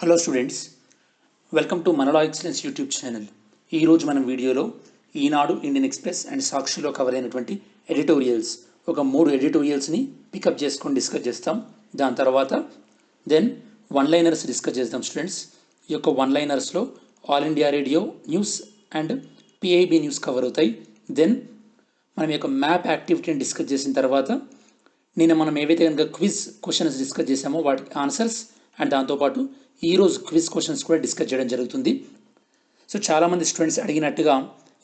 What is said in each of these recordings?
Hello students, welcome to Manala excellence YouTube channel. ఈరోజు మనం వీడియోలో ఈనాడు, ఇండియన్ ఎక్స్ప్రెస్ అండ్ సాక్షిలో కవర్ అయినటువంటి ఎడిటోరియల్స్ ఒక 3 ఎడిటోరియల్స్ని పికప్ చేసుకొని డిస్కస్ చేస్తాం. దాని తర్వాత వన్ లైనర్స్ డిస్కస్ చేద్దాం స్టూడెంట్స్. ఈ యొక్క వన్ లైనర్స్లో All India Radio news and PIB news cover అవుతాయి. మనం యొక్క మ్యాప్ యాక్టివిటీని డిస్కస్ చేసిన తర్వాత నిన్న మనం ఏవైతే కనుక క్విజ్ క్వశ్చన్స్ డిస్కస్ చేసామో వాటి ఆన్సర్స్ అండ్ దాంతోపాటు ఈరోజు క్విజ్ క్వశ్చన్స్ కూడా డిస్కస్ చేయడం జరుగుతుంది. సో చాలామంది స్టూడెంట్స్ అడిగినట్టుగా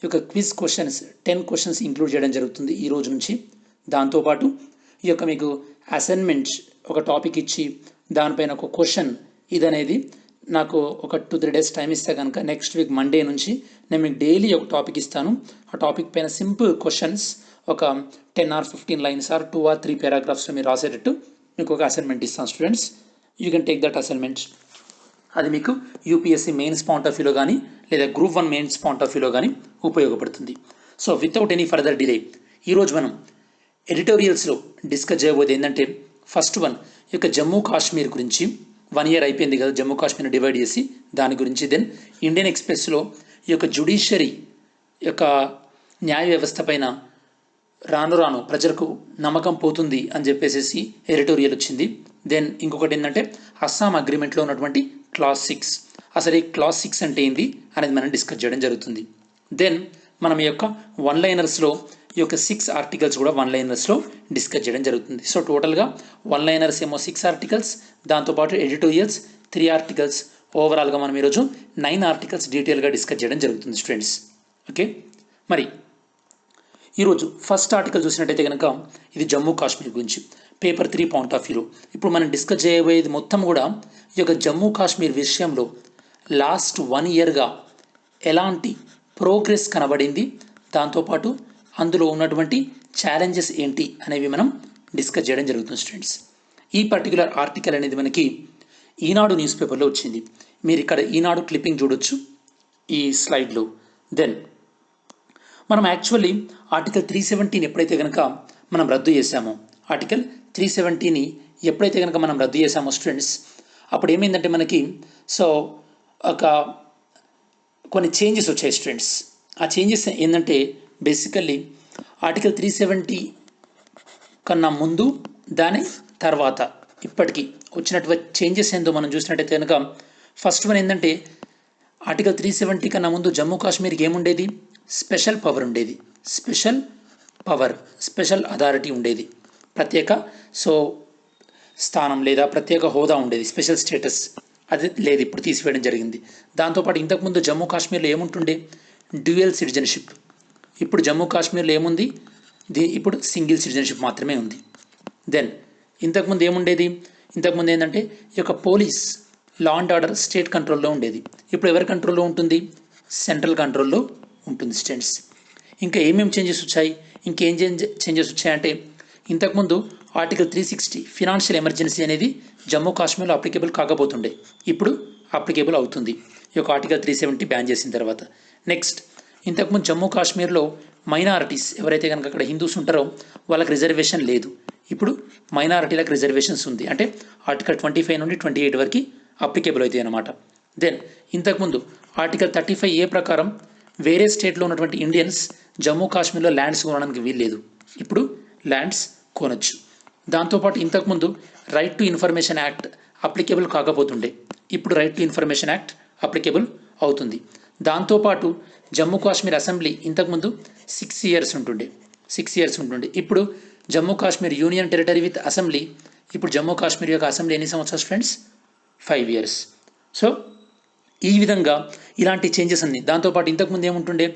ఈ యొక్క క్విజ్ క్వశ్చన్స్ 10 క్వశ్చన్స్ ఇంక్లూడ్ చేయడం జరుగుతుంది ఈ రోజు నుంచి. దాంతోపాటు ఈ యొక్క మీకు అసైన్మెంట్ ఒక టాపిక్ ఇచ్చి దానిపైన ఒక క్వశ్చన్ ఇదనేది నాకు ఒక 2-3 డేస్ టైం ఇస్తే కనుక నెక్స్ట్ వీక్ మండే నుంచి నేను మీకు డైలీ ఒక టాపిక్ ఇస్తాను. ఆ టాపిక్ పైన సింపుల్ క్వశ్చన్స్ ఒక 10 or 15 లైన్స్ ఆర్ 2 or 3 పారాగ్రాఫ్స్లో మీరు రాసేటట్టు మీకు ఒక అసైన్మెంట్ ఇస్తాను students. You can take that assignment. అది మీకు యూపీఎస్సీ మెయిన్స్ పాయింట్ ఆఫ్ వ్యూలో కానీ లేదా గ్రూప్ 1 మెయిన్స్ పాయింట్ ఆఫ్ వ్యూలో కానీ ఉపయోగపడుతుంది. So without any further delay ఈరోజు మనం ఎడిటోరియల్స్లో డిస్కస్ చేయబోయేది ఏంటంటే ఫస్ట్ వన్ ఈ యొక్క జమ్మూ కాశ్మీర్ గురించి. 1 year అయిపోయింది కదా జమ్మూ కాశ్మీర్ని డివైడ్ చేసి, దాని గురించి. ఇండియన్ ఎక్స్ప్రెస్లో ఈ యొక్క జ్యుడిషియరీ యొక్క న్యాయ వ్యవస్థ పైన రాను రాను ప్రజలకు నమ్మకం పోతుంది అని చెప్పేసి ఎడిటోరియల్ వచ్చింది. ఇంకొకటి ఏంటంటే అస్సాం అగ్రిమెంట్లో ఉన్నటువంటి క్లాస్ 6, అసలు ఈ క్లాస్ 6 అంటే ఏంటి అనేది మనం డిస్కస్ చేయడం జరుగుతుంది. మనం ఈ యొక్క వన్ లైనర్స్లో ఈ యొక్క 6 ఆర్టికల్స్ కూడా వన్ లైనర్స్లో డిస్కస్ చేయడం జరుగుతుంది. సో టోటల్గా వన్ లైనర్స్ ఏమో 6 ఆర్టికల్స్, దాంతోపాటు ఎడిటోరియల్స్ 3 ఆర్టికల్స్, ఓవరాల్గా మనం ఈరోజు 9 ఆర్టికల్స్ డీటెయిల్గా డిస్కస్ చేయడం జరుగుతుంది స్టూడెంట్స్. ఓకే, మరి ఈరోజు ఫస్ట్ ఆర్టికల్ చూసినట్టయితే కనుక ఇది జమ్మూ కాశ్మీర్ గురించి, పేపర్ 3 పాయింట్ ఆఫ్ వ్యూలో. ఇప్పుడు మనం డిస్కస్ చేయబోయేది మొత్తం కూడా ఈ యొక్క జమ్మూ కాశ్మీర్ విషయంలో లాస్ట్ 1 yearగా ఎలాంటి ప్రోగ్రెస్ కనబడింది, దాంతోపాటు అందులో ఉన్నటువంటి ఛాలెంజెస్ ఏంటి అనేవి మనం డిస్కస్ చేయడం జరుగుతుంది స్టూడెంట్స్. ఈ పర్టికులర్ ఆర్టికల్ అనేది మనకి ఈనాడు న్యూస్ పేపర్లో వచ్చింది. మీరు ఇక్కడ ఈనాడు క్లిప్పింగ్ చూడొచ్చు ఈ స్లైడ్లో. మనం యాక్చువల్లీ ఆర్టికల్ 370 ఎప్పుడైతే కనుక మనం రద్దు చేసామో, ఆర్టికల్ 370 ఎప్పుడైతే కనుక మనం రద్దు చేసామో స్టూడెంట్స్, అప్పుడు ఏమైందంటే మనకి కొన్ని చేంజెస్ వచ్చాయి స్టూడెంట్స్. ఆ చేంజెస్ ఏంటంటే బేసికల్లీ ఆర్టికల్ 370 కన్నా ముందు దాని తర్వాత ఇప్పటికీ వచ్చినటువంటి చేంజెస్ ఏందో మనం చూసినట్టయితే కనుక ఫస్ట్ వన్ ఏంటంటే ఆర్టికల్ 370 కన్నా ముందు జమ్మూ కాశ్మీర్కి ఏముండేది, స్పెషల్ పవర్ ఉండేది. స్పెషల్ అథారిటీ ఉండేది, ప్రత్యేక స్థానం లేదా ప్రత్యేక హోదా ఉండేది, స్పెషల్ స్టేటస్ అది లేదు, ఇప్పుడు తీసివేయడం జరిగింది. దాంతోపాటు ఇంతకుముందు జమ్మూ కాశ్మీర్లో ఏముంటుండే, డ్యూయల్ సిటిజన్షిప్. ఇప్పుడు జమ్మూ కాశ్మీర్లో ఏముంది, ఇప్పుడు సింగిల్ సిటిజన్షిప్ మాత్రమే ఉంది. ఇంతకుముందు ఏముండేది, ఇంతకుముందు ఏంటంటే ఈ యొక్క police law and order state కంట్రోల్లో ఉండేది. ఇప్పుడు ఎవరి కంట్రోల్లో ఉంటుంది, సెంట్రల్ కంట్రోల్లో ఉంటుంది స్టూడెంట్స్. ఇంకా ఏమేమి చేంజెస్ వచ్చాయి, ఇంకేం చేంజెస్ వచ్చాయంటే ఇంతకుముందు ఆర్టికల్ 360 ఫినాన్షియల్ ఎమర్జెన్సీ అనేది జమ్మూ కాశ్మీర్లో అప్లికేబుల్ కాకపోతుండే, ఇప్పుడు అప్లికేబుల్ అవుతుంది ఈ యొక్క ఆర్టికల్ 370 బ్యాన్ చేసిన తర్వాత. నెక్స్ట్, ఇంతకుముందు జమ్మూ కాశ్మీర్లో మైనారిటీస్ ఎవరైతే కనుక అక్కడ హిందూస్ ఉంటారో వాళ్ళకి రిజర్వేషన్ లేదు, ఇప్పుడు మైనారిటీలకు రిజర్వేషన్స్ ఉంది. అంటే ఆర్టికల్ 25 నుండి 28 వరకు అప్లికేబుల్ అవుతాయి అన్నమాట. ఇంతకుముందు ఆర్టికల్ 35A ప్రకారం వేరే స్టేట్లో ఉన్నటువంటి ఇండియన్స్ జమ్మూ కాశ్మీర్లో ల్యాండ్స్ కొనడానికి వీల్లేదు, ఇప్పుడు ల్యాండ్స్ కొనొచ్చు. దాంతోపాటు ఇంతకుముందు right to information act applicable కాకపోతుండే, ఇప్పుడు right to information act applicable అవుతుంది. దాంతోపాటు జమ్మూ కాశ్మీర్ అసెంబ్లీ ఇంతకుముందు 6 years ఉంటుండే, ఇప్పుడు Jammu Kashmir union territory with assembly, ఇప్పుడు జమ్మూ కాశ్మీర్ యొక్క అసెంబ్లీ ఎన్ని సంవత్సరాలు స్టూడెంట్స్, 5 years. సో ఈ విధంగా ఇలాంటి చేంజెస్ అన్ని. దాంతోపాటు ఇంతకుముందు ఏముంటుండే,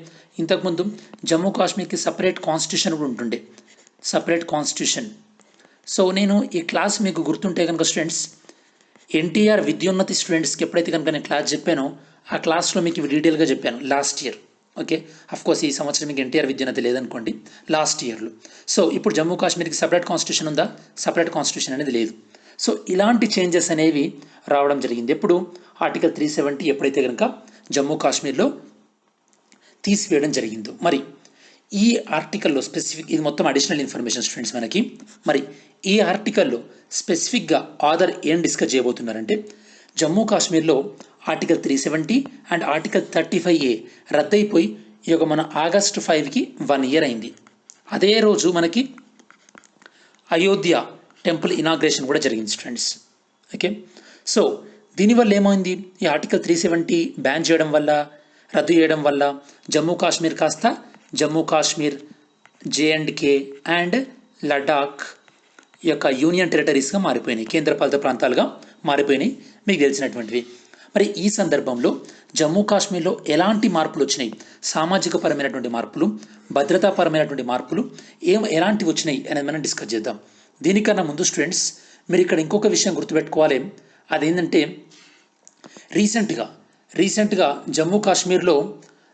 ఇంతకుముందు జమ్మూ కాశ్మీర్కి సపరేట్ కాన్స్టిట్యూషన్ కూడా ఉంటుండే, సపరేట్ కాన్స్టిట్యూషన్. సో నేను ఈ క్లాస్ మీకు గుర్తుంటే కనుక స్టూడెంట్స్, ఎన్టీఆర్ విద్యోన్నతి స్టూడెంట్స్కి ఎప్పుడైతే కనుక నేను క్లాస్ చెప్పానో ఆ క్లాస్లో మీకు డీటెయిల్గా చెప్పాను లాస్ట్ ఇయర్. ఓకే, అఫ్కోర్స్ ఈ సంవత్సరం మీకు ఎన్టీఆర్ విద్యోన్నతి లేదనుకోండి, లాస్ట్ ఇయర్లో. సో ఇప్పుడు జమ్మూ కాశ్మీర్కి సపరేట్ కాన్స్టిట్యూషన్ ఉందా, సపరేట్ కాన్స్టిట్యూషన్ అనేది లేదు. సో ఇలాంటి చేంజెస్ అనేవి రావడం జరిగింది. ఎప్పుడు ఆర్టికల్ 370 ఎప్పుడైతే కనుక జమ్మూ కాశ్మీర్లో తీసివేయడం జరిగిందో. మరి ఈ ఆర్టికల్లో స్పెసిఫిక్, ఇది మొత్తం అడిషనల్ ఇన్ఫర్మేషన్ స్టూడెంట్స్ మనకి. మరి ఈ ఆర్టికల్లో స్పెసిఫిక్గా ఆథర్ ఏం డిస్కస్ చేయబోతున్నారంటే జమ్మూ కాశ్మీర్లో ఆర్టికల్ 370 అండ్ ఆర్టికల్ 35A రద్దయిపోయి ఈ యొక్క మన ఆగస్టు 5కి 1 ఇయర్ అయింది. అదే రోజు మనకి అయోధ్య టెంపుల్ ఇనాగ్రేషన్ కూడా జరిగింది స్టూడెంట్స్. ఓకే, సో దీనివల్ల ఏమైంది, ఈ ఆర్టికల్ 370 బ్యాన్ చేయడం వల్ల, రద్దు చేయడం వల్ల జమ్మూ కాశ్మీర్ కాస్త జమ్మూ కాశ్మీర్, J&K అండ్ లడాక్ ఈ యొక్క యూనియన్ టెరిటరీస్గా మారిపోయినాయి, కేంద్రపాలిత ప్రాంతాలుగా మారిపోయినాయి, మీకు తెలిసినటువంటివి. మరి ఈ సందర్భంలో జమ్మూ కాశ్మీర్లో ఎలాంటి మార్పులు వచ్చినాయి, సామాజిక పరమైనటువంటి మార్పులు, భద్రతాపరమైనటువంటి మార్పులు ఎలాంటివి వచ్చినాయి అనేది మనం డిస్కస్ చేద్దాం. దీనికన్నా ముందు స్టూడెంట్స్ మీరు ఇక్కడ ఇంకొక విషయం గుర్తుపెట్టుకోవాలి. అదేంటంటే రీసెంట్గా జమ్మూ కాశ్మీర్లో,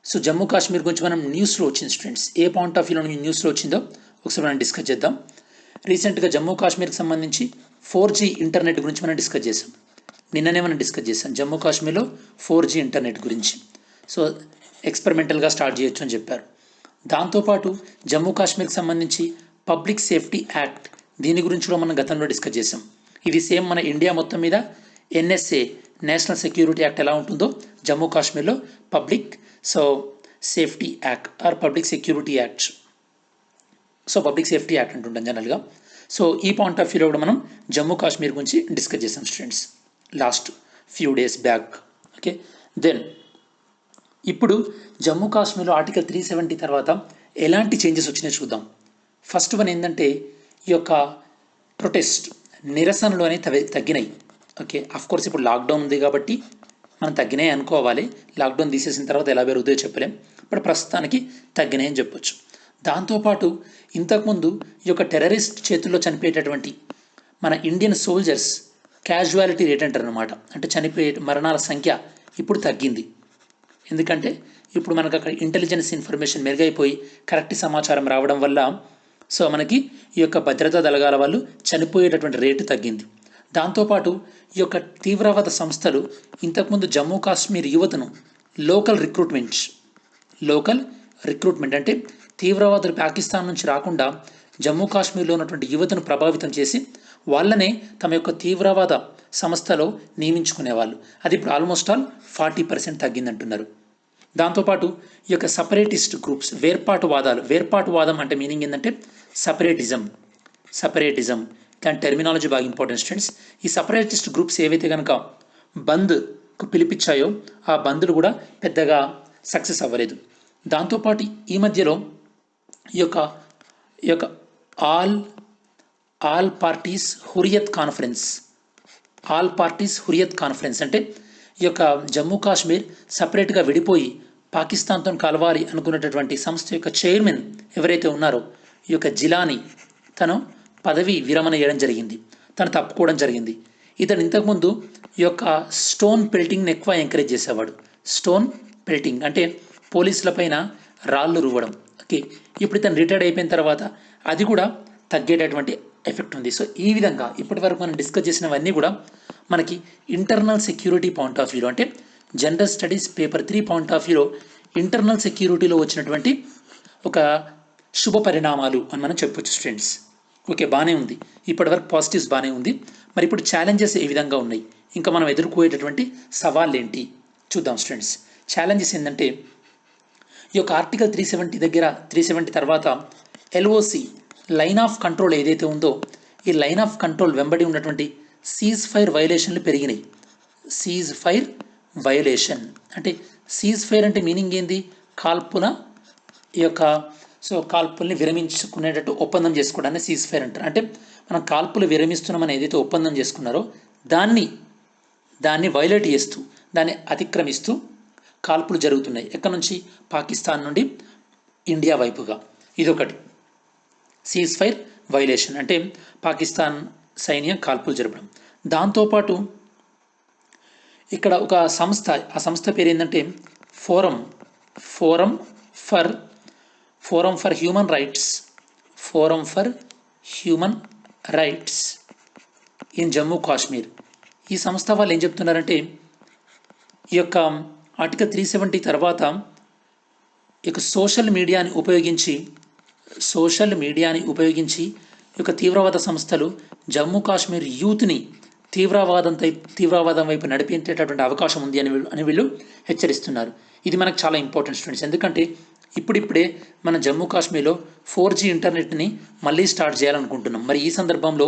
సో జమ్మూ కాశ్మీర్ గురించి మనం న్యూస్లో వచ్చింది స్టూడెంట్స్. ఏ పాయింట్ ఆఫ్ వ్యూలో న్యూస్లో వచ్చిందో ఒకసారి మనం డిస్కస్ చేద్దాం. రీసెంట్గా జమ్మూ కాశ్మీర్కి సంబంధించి 4G ఇంటర్నెట్ గురించి మనం డిస్కస్ చేసాం. నిన్ననే మనం డిస్కస్ చేసాం జమ్మూ కాశ్మీర్లో 4G ఇంటర్నెట్ గురించి. సో ఎక్స్పెరిమెంటల్గా స్టార్ట్ చేయొచ్చు అని చెప్పారు. దాంతోపాటు జమ్మూ కాశ్మీర్కి సంబంధించి పబ్లిక్ సేఫ్టీ యాక్ట్, దీని గురించి కూడా మనం గతంలో డిస్కస్ చేసాం. ఇది సేమ్ మన ఇండియా మొత్తం మీద NSA, నేషనల్ సెక్యూరిటీ యాక్ట్ ఎలా ఉంటుందో జమ్మూ కాశ్మీర్లో public safety act or public security act, public safety act అంటుంటాం జనరల్గా. సో ఈ పాయింట్ ఆఫ్ వ్యూలో కూడా మనం జమ్మూ కాశ్మీర్ గురించి డిస్కస్ చేసాం students last few days back. Okay, then ఇప్పుడు జమ్మూ కాశ్మీర్లో ఆర్టికల్ 370 తర్వాత ఎలాంటి చేంజెస్ వచ్చినాయో చూద్దాం. ఫస్ట్ వన్ ఏంటంటే ఈ యొక్క ప్రొటెస్ట్, నిరసనలు అనేవి తగ్గినాయి. ఓకే, అఫ్కోర్స్ ఇప్పుడు లాక్డౌన్ ఉంది కాబట్టి మనం తగ్గినాయి అనుకోవాలి. లాక్డౌన్ తీసేసిన తర్వాత ఎలా పెరుగుతాయో చెప్పలేం, బట్ ప్రస్తుతానికి తగ్గినాయి అని చెప్పొచ్చు. దాంతోపాటు ఇంతకుముందు ఈ యొక్క టెర్రరిస్ట్ చేతుల్లో చనిపోయేటటువంటి మన ఇండియన్ సోల్జర్స్ క్యాజువాలిటీ రేట్ అంటారు అనమాట, అంటే చనిపోయే మరణాల సంఖ్య ఇప్పుడు తగ్గింది. ఎందుకంటే ఇప్పుడు మనకు అక్కడ ఇంటెలిజెన్స్ ఇన్ఫర్మేషన్ మెరుగైపోయి కరెక్ట్ సమాచారం రావడం వల్ల సో మనకి ఈ యొక్క భద్రతా దళాల వాళ్ళు చనిపోయేటటువంటి రేటు తగ్గింది. దాంతోపాటు ఈ యొక్క తీవ్రవాద సంస్థలు ఇంతకుముందు జమ్మూ కాశ్మీర్ యువతను లోకల్ రిక్రూట్మెంట్ అంటే తీవ్రవాదులు పాకిస్తాన్ నుంచి రాకుండా జమ్మూ కాశ్మీర్లో ఉన్నటువంటి యువతను ప్రభావితం చేసి వాళ్ళనే తమ యొక్క తీవ్రవాద సంస్థలో నియమించుకునేవాళ్ళు. అది ఇప్పుడు ఆల్మోస్ట్ 40% తగ్గిందంటున్నారు. దాంతోపాటు ఈ యొక్క సపరేటిస్ట్ గ్రూప్స్, వేర్పాటువాదం అంటే మీనింగ్ ఏంటంటే సపరేటిజం దాని టెర్మినాలజీ బాగా ఇంపార్టెంట్ స్టూడెంట్స్. ఈ సపరేటిస్ట్ గ్రూప్స్ ఏవైతే కనుక బంద్కు పిలిపించాయో ఆ బంద్లు కూడా పెద్దగా సక్సెస్ అవ్వలేదు. దాంతోపాటు ఈ మధ్యలో ఈ యొక్క ఆల్ పార్టీస్ హురియత్ కాన్ఫరెన్స్ అంటే ఈ యొక్క జమ్మూ కాశ్మీర్ సపరేట్గా విడిపోయి పాకిస్తాన్తో కలవాలి అనుకున్నటువంటి సంస్థ యొక్క చైర్మన్ ఎవరైతే ఉన్నారో ఈ యొక్క జిలానీ తను పదవి విరమణ చేయడం జరిగింది, తను తప్పుకోవడం జరిగింది. ఇతను ఇంతకుముందు ఈ యొక్క స్టోన్ పెల్టింగ్ని ఎక్కువ ఎంకరేజ్ చేసేవాడు. స్టోన్ పెల్టింగ్ అంటే పోలీసుల పైన రాళ్ళు రువ్వడం. ఓకే, ఇప్పుడు ఇతను రిటైర్డ్ అయిపోయిన తర్వాత అది కూడా తగ్గేటటువంటి ఎఫెక్ట్ ఉంది. సో ఈ విధంగా ఇప్పటి వరకు మనం డిస్కస్ చేసినవన్నీ కూడా మనకి ఇంటర్నల్ సెక్యూరిటీ పాయింట్ ఆఫ్ వ్యూలో, అంటే general studies paper 3 point of వ్యూలో ఇంటర్నల్ సెక్యూరిటీలో వచ్చినటువంటి ఒక శుభ పరిణామాలు అని మనం చెప్పొచ్చు స్టూడెంట్స్. ఓకే, బాగానే ఉంది, ఇప్పటి వరకు పాజిటివ్స్ బాగానే ఉంది. మరి ఇప్పుడు ఛాలెంజెస్ ఏ విధంగా ఉన్నాయి, ఇంకా మనం ఎదుర్కోయేటటువంటి సవాళ్ళు ఏంటి చూద్దాం స్టూడెంట్స్. ఛాలెంజెస్ ఏంటంటే ఈ యొక్క ఆర్టికల్ 370 తర్వాత LOC లైన్ ఆఫ్ కంట్రోల్ ఏదైతే ఉందో ఈ లైన్ ఆఫ్ కంట్రోల్ వెంబడి ఉన్నటువంటి సీజ్ ఫైర్ వైలేషన్లు పెరిగినాయి. సీజ్ ఫైర్ వైలేషన్ అంటే సీజ్ ఫైర్ అంటే మీనింగ్ ఏంది, కాల్పుల్ని విరమించుకునేటట్టు ఒప్పందం చేసుకోవడాన్ని సీజ్ ఫైర్ అంటారు. అంటే మనం కాల్పులు విరమిస్తున్నామని ఏదైతే ఒప్పందం చేసుకున్నారో దాన్ని వైలేట్ చేస్తూ, దాన్ని అతిక్రమిస్తూ కాల్పులు జరుగుతున్నాయి. ఎక్కడి నుంచి, పాకిస్తాన్ నుండి ఇండియా వైపుగా. ఇదొకటి సీజ్ ఫైర్ వైలేషన్ అంటే పాకిస్తాన్ సైన్యం కాల్పులు జరపడం. దాంతోపాటు ఇక్కడ ఒక సంస్థ, ఆ సంస్థ పేరు ఏంటంటే forum for human rights in Jammu Kashmir. ఈ సంస్థ వాళ్ళు ఏం చెప్తున్నారంటే ఈ యొక్క ఆర్టికల్ 370 తర్వాత ఈ యొక్క సోషల్ మీడియాని ఉపయోగించి ఈ యొక్క తీవ్రవాద సంస్థలు జమ్మూ కాశ్మీర్ యూత్ని తీవ్రవాదం వైపు నడిపించేటటువంటి అవకాశం ఉంది అని వీళ్ళు హెచ్చరిస్తున్నారు. ఇది మనకు చాలా ఇంపార్టెంట్ స్టూడెంట్స్. ఎందుకంటే ఇప్పుడిప్పుడే మన జమ్మూ కాశ్మీర్లో 4G ఇంటర్నెట్ని మళ్ళీ స్టార్ట్ చేయాలనుకుంటున్నాం. మరి ఈ సందర్భంలో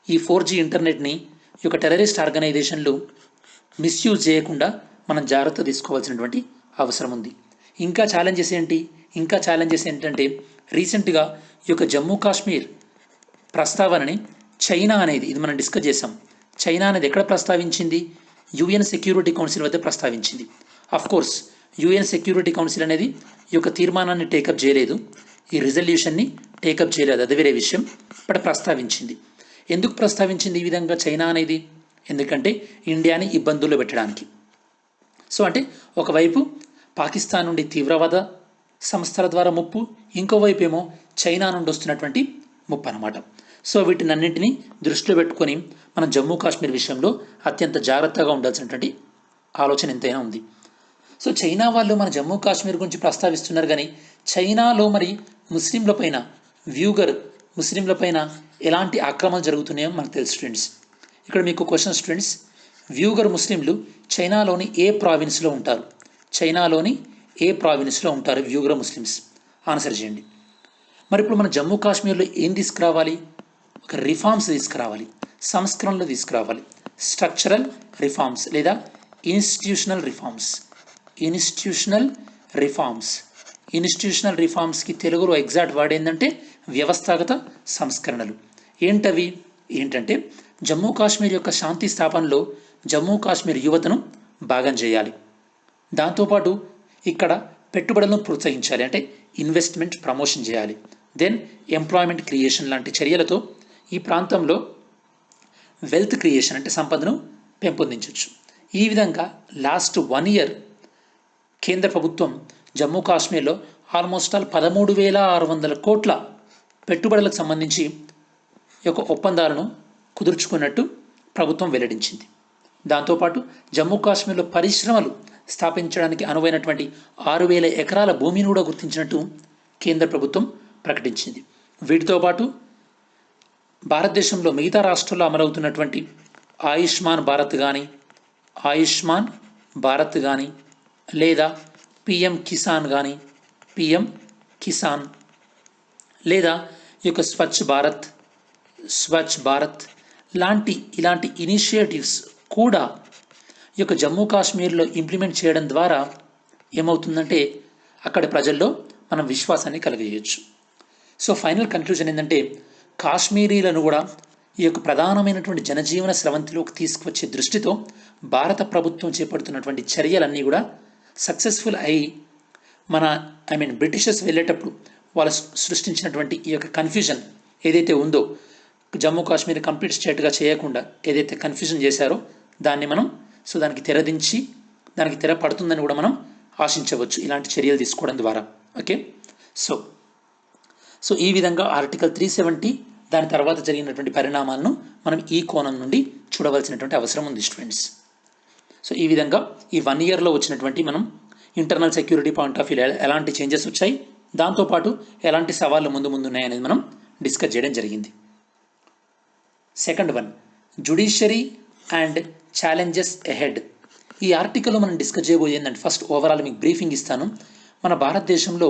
ఈ 4G ఇంటర్నెట్ని ఈ యొక్క టెర్రరిస్ట్ ఆర్గనైజేషన్లు మిస్యూజ్ చేయకుండా మనం జాగ్రత్త తీసుకోవాల్సినటువంటి అవసరం ఉంది. ఇంకా ఛాలెంజెస్ ఏంటంటే రీసెంట్గా ఈ యొక్క జమ్మూ కాశ్మీర్ ప్రస్తావనని చైనా అనేది, ఇది మనం డిస్కస్ చేసాం, చైనా అనేది ఎక్కడ ప్రస్తావించింది? UN సెక్యూరిటీ కౌన్సిల్ వద్ద ప్రస్తావించింది. కోర్స్ UN సెక్యూరిటీ కౌన్సిల్ అనేది ఈ యొక్క తీర్మానాన్ని టేకప్ చేయలేదు, ఈ రిజల్యూషన్ని టేకప్ చేయలేదు, అది వేరే విషయం. బట్ ప్రస్తావించింది. ఎందుకు ప్రస్తావించింది ఈ విధంగా చైనా అనేది? ఎందుకంటే ఇండియాని ఇబ్బందుల్లో పెట్టడానికి. సో అంటే ఒకవైపు పాకిస్తాన్ నుండి తీవ్రవాద సంస్థల ద్వారా ముప్పు, ఇంకోవైపు ఏమో చైనా నుండి వస్తున్నటువంటి ముప్పు అన్నమాట. సో వీటినన్నింటినీ దృష్టిలో పెట్టుకొని మన జమ్మూ కాశ్మీర్ విషయంలో అత్యంత జాగ్రత్తగా ఉండాల్సినటువంటి ఆలోచన ఎంతైనా ఉంది. సో చైనా వాళ్ళు మన జమ్మూ కాశ్మీర్ గురించి ప్రస్తావిస్తున్నారు, కానీ చైనాలో మరి ముస్లింలపైన, వ్యూగర్ ముస్లింలపైన ఎలాంటి ఆక్రమణలు జరుగుతున్నాయో మనకు తెలుసు స్టూడెంట్స్. ఇక్కడ మీకు క్వశ్చన్ స్టూడెంట్స్, వ్యూగర్ ముస్లింలు చైనాలోని ఏ ప్రావిన్స్లో ఉంటారు? చైనాలోని ఏ ప్రావిన్స్లో ఉంటారు వ్యూగర్ ముస్లిమ్స్? ఆన్సర్ చేయండి. మరి ఇప్పుడు మన జమ్మూ కాశ్మీర్లో ఏం తీసుకురావాలి? ఒక రిఫార్మ్స్ తీసుకురావాలి, సంస్కరణలు తీసుకురావాలి, స్ట్రక్చరల్ రిఫార్మ్స్ లేదా ఇన్స్టిట్యూషనల్ రిఫార్మ్స్కి తెలుగులో ఎగ్జాక్ట్ వర్డ్ ఏంటంటే వ్యవస్థాగత సంస్కరణలు. ఏంటంటే జమ్మూ కాశ్మీర్ యొక్క శాంతి స్థాపనలో జమ్మూ కాశ్మీర్ యువతను భాగం చేయాలి. దాంతోపాటు ఇక్కడ పెట్టుబడులను ప్రోత్సహించాలి, అంటే ఇన్వెస్ట్మెంట్ ప్రమోషన్ చేయాలి. దెన్ ఎంప్లాయ్మెంట్ క్రియేషన్ లాంటి చర్యలతో ఈ ప్రాంతంలో వెల్త్ క్రియేషన్ అంటే సంపదను పెంపొందించవచ్చు. ఈ విధంగా లాస్ట్ 1 year కేంద్ర ప్రభుత్వం జమ్మూ కాశ్మీర్లో ఆల్మోస్ట్ 13,600 కోట్ల పెట్టుబడులకు సంబంధించి యొక్క ఒప్పందాలను కుదుర్చుకున్నట్టు ప్రభుత్వం వెల్లడించింది. దాంతోపాటు జమ్మూ కాశ్మీర్లో పరిశ్రమలు స్థాపించడానికి అనువైనటువంటి 6,000 ఎకరాల భూమిని కూడా గుర్తించినట్టు కేంద్ర ప్రభుత్వం ప్రకటించింది. వీటితో పాటు భారతదేశంలో మిగతా రాష్ట్రాల్లో అమలవుతున్నటువంటి ఆయుష్మాన్ భారత్ కానీ లేదా PM కిసాన్ లేదా ఈ యొక్క స్వచ్ఛ భారత్ ఇలాంటి ఇనిషియేటివ్స్ కూడా ఈ యొక్క జమ్మూ కాశ్మీర్లో ఇంప్లిమెంట్ చేయడం ద్వారా ఏమవుతుందంటే అక్కడి ప్రజల్లో మనం విశ్వాసాన్ని కలిగజేయచ్చు. సో ఫైనల్ కన్క్లూజన్ ఏంటంటే కాశ్మీరీలను కూడా ఈ యొక్క ప్రధానమైనటువంటి జనజీవన స్రవంతిలోకి తీసుకువచ్చే దృష్టితో భారత ప్రభుత్వం చేపడుతున్నటువంటి చర్యలన్నీ కూడా సక్సెస్ఫుల్ అయి బ్రిటిషర్స్ వెళ్ళేటప్పుడు వాళ్ళు సృష్టించినటువంటి ఈ యొక్క కన్ఫ్యూజన్ ఏదైతే ఉందో, జమ్మూ కాశ్మీర్ కంప్లీట్ స్టేట్గా చేయకుండా ఏదైతే కన్ఫ్యూజన్ చేశారో దాన్ని మనం దానికి తెరదించి దానికి తెర పడుతుందని కూడా మనం ఆశించవచ్చు ఇలాంటి చర్యలు తీసుకోవడం ద్వారా. ఓకే, సో ఈ విధంగా ఆర్టికల్ 370 దాని తర్వాత జరిగినటువంటి పరిణామాలను మనం ఈ కోణం నుండి చూడవలసినటువంటి అవసరం ఉంది స్టూడెంట్స్. సో ఈ విధంగా ఈ 1 yearలో వచ్చినటువంటి మనం internal security point of view ఎలాంటి చేంజెస్ వచ్చాయి, దాంతోపాటు ఎలాంటి సవాళ్ళు ముందు ఉన్నాయనేది మనం డిస్కస్ చేయడం జరిగింది. Second one, judiciary and challenges ahead. ఈ ఆర్టికల్లో మనం డిస్కస్ చేయబోయేది ఏంటంటే, ఫస్ట్ ఓవరాల్ మీకు బ్రీఫింగ్ ఇస్తాను. మన భారతదేశంలో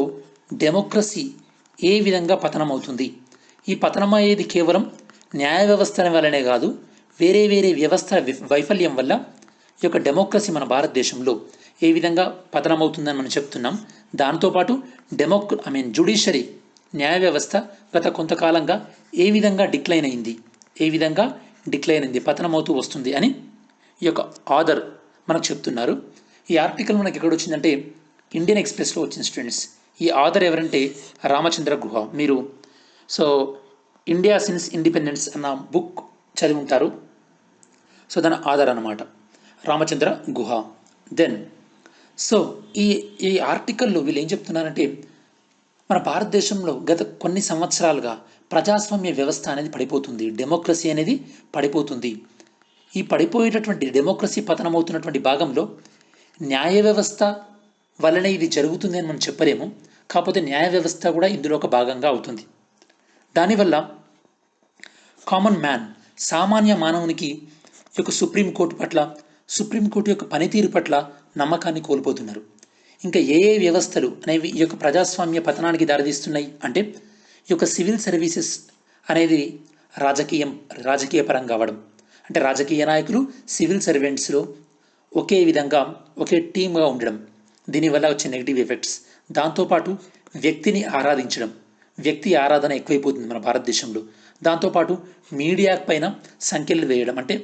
డెమోక్రసీ ఏ విధంగా పతనం అవుతుంది, ఈ పతనం అయ్యేది కేవలం న్యాయ వ్యవస్థ వల్లనే కాదు, వేరే వ్యవస్థ వైఫల్యం వల్ల ఈ యొక్క డెమోక్రసీ మన భారతదేశంలో ఏ విధంగా పతనం అవుతుందని మనం చెప్తున్నాం. దాంతోపాటు జుడిషియరీ న్యాయ వ్యవస్థ గత కొంతకాలంగా ఏ విధంగా డిక్లైన్ అయింది, పతనం అవుతూ వస్తుంది అని ఈ యొక్క ఆథర్ మనకు చెప్తున్నారు. ఈ ఆర్టికల్ మనకి ఎక్కడ వచ్చిందంటే ఇండియన్ ఎక్స్ప్రెస్లో వచ్చింది స్టూడెంట్స్. ఈ ఆథర్ ఎవరంటే రామచంద్ర గుహ. మీరు ఇండియా సిన్స్ ఇండిపెండెన్స్ అన్న బుక్ చదివి ఉంటారు. దాని ఆథర్ అన్నమాట రామచంద్ర గుహ. దెన్ ఈ ఆర్టికల్లో వీళ్ళు ఏం చెప్తున్నారంటే, మన భారతదేశంలో గత కొన్ని సంవత్సరాలుగా ప్రజాస్వామ్య వ్యవస్థ అనేది పడిపోతుంది, డెమోక్రసీ అనేది పడిపోతుంది. ఈ పడిపోయేటటువంటి డెమోక్రసీ పతనమవుతున్నటువంటి భాగంలో న్యాయ వ్యవస్థ వలన ఇది జరుగుతుంది అని మనం చెప్పలేము, కాకపోతే న్యాయ వ్యవస్థ కూడా ఇందులో ఒక భాగంగా అవుతుంది. దానివల్ల కామన్ మ్యాన్, సామాన్య మానవునికి ఈ యొక్క సుప్రీంకోర్టు పట్ల, సుప్రీంకోర్టు యొక్క పనితీరు పట్ల నమ్మకాన్ని కోల్పోతున్నారు. ఇంకా ఏ ఏ వ్యవస్థలు అనేవి ఈ యొక్క ప్రజాస్వామ్య పతనానికి దారితీస్తున్నాయి అంటే ఈ యొక్క సివిల్ సర్వీసెస్ అనేది రాజకీయ పరంగా అవ్వడం, అంటే రాజకీయ నాయకులు సివిల్ సర్వెంట్స్లో ఒకే విధంగా ఒకే టీమ్గా ఉండడం, దీనివల్ల వచ్చే నెగిటివ్ ఎఫెక్ట్స్. దాంతోపాటు వ్యక్తిని ఆరాధించడం, వ్యక్తి ఆరాధన ఎక్కువైపోతుంది మన భారతదేశంలో. దాంతోపాటు మీడియా పైన సంఖ్యలు వేయడం, అంటే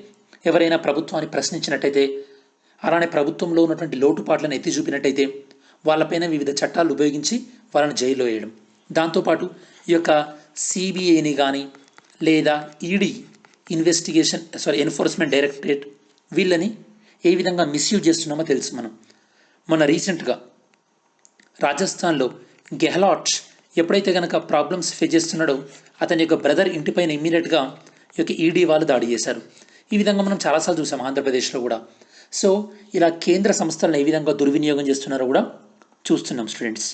ఎవరైనా ప్రభుత్వాన్ని ప్రశ్నించినట్టయితే, అలానే ప్రభుత్వంలో ఉన్నటువంటి లోటుపాట్లను ఎత్తి చూపినట్టయితే వాళ్ళపైన వివిధ చట్టాలు ఉపయోగించి వాళ్ళని జైల్లో వేయడం. దాంతోపాటు ఈ యొక్క సిబిఐని కానీ లేదా ఈడీ ఎన్ఫోర్స్మెంట్ డైరెక్టరేట్ వీళ్ళని ఏ విధంగా మిస్యూజ్ చేస్తున్నామో తెలుసు మనం. మొన్న రీసెంట్గా రాజస్థాన్లో గెహ్లాట్ ఎప్పుడైతే కనుక ప్రాబ్లమ్స్ ఫేస్ చేస్తున్నాడో అతని యొక్క బ్రదర్ ఇంటిపైన ఇమ్మీడియట్గా ఈ యొక్క ఈడీ వాళ్ళు దాడి చేశారు. ఈ విధంగా మనం చాలాసార్లు చూసాం ఆంధ్రప్రదేశ్లో కూడా. సో ఇలా కేంద్ర సంస్థలను ఏ విధంగా దుర్వినియోగం చేస్తున్నారో కూడా చూస్తున్నాం స్టూడెంట్స్.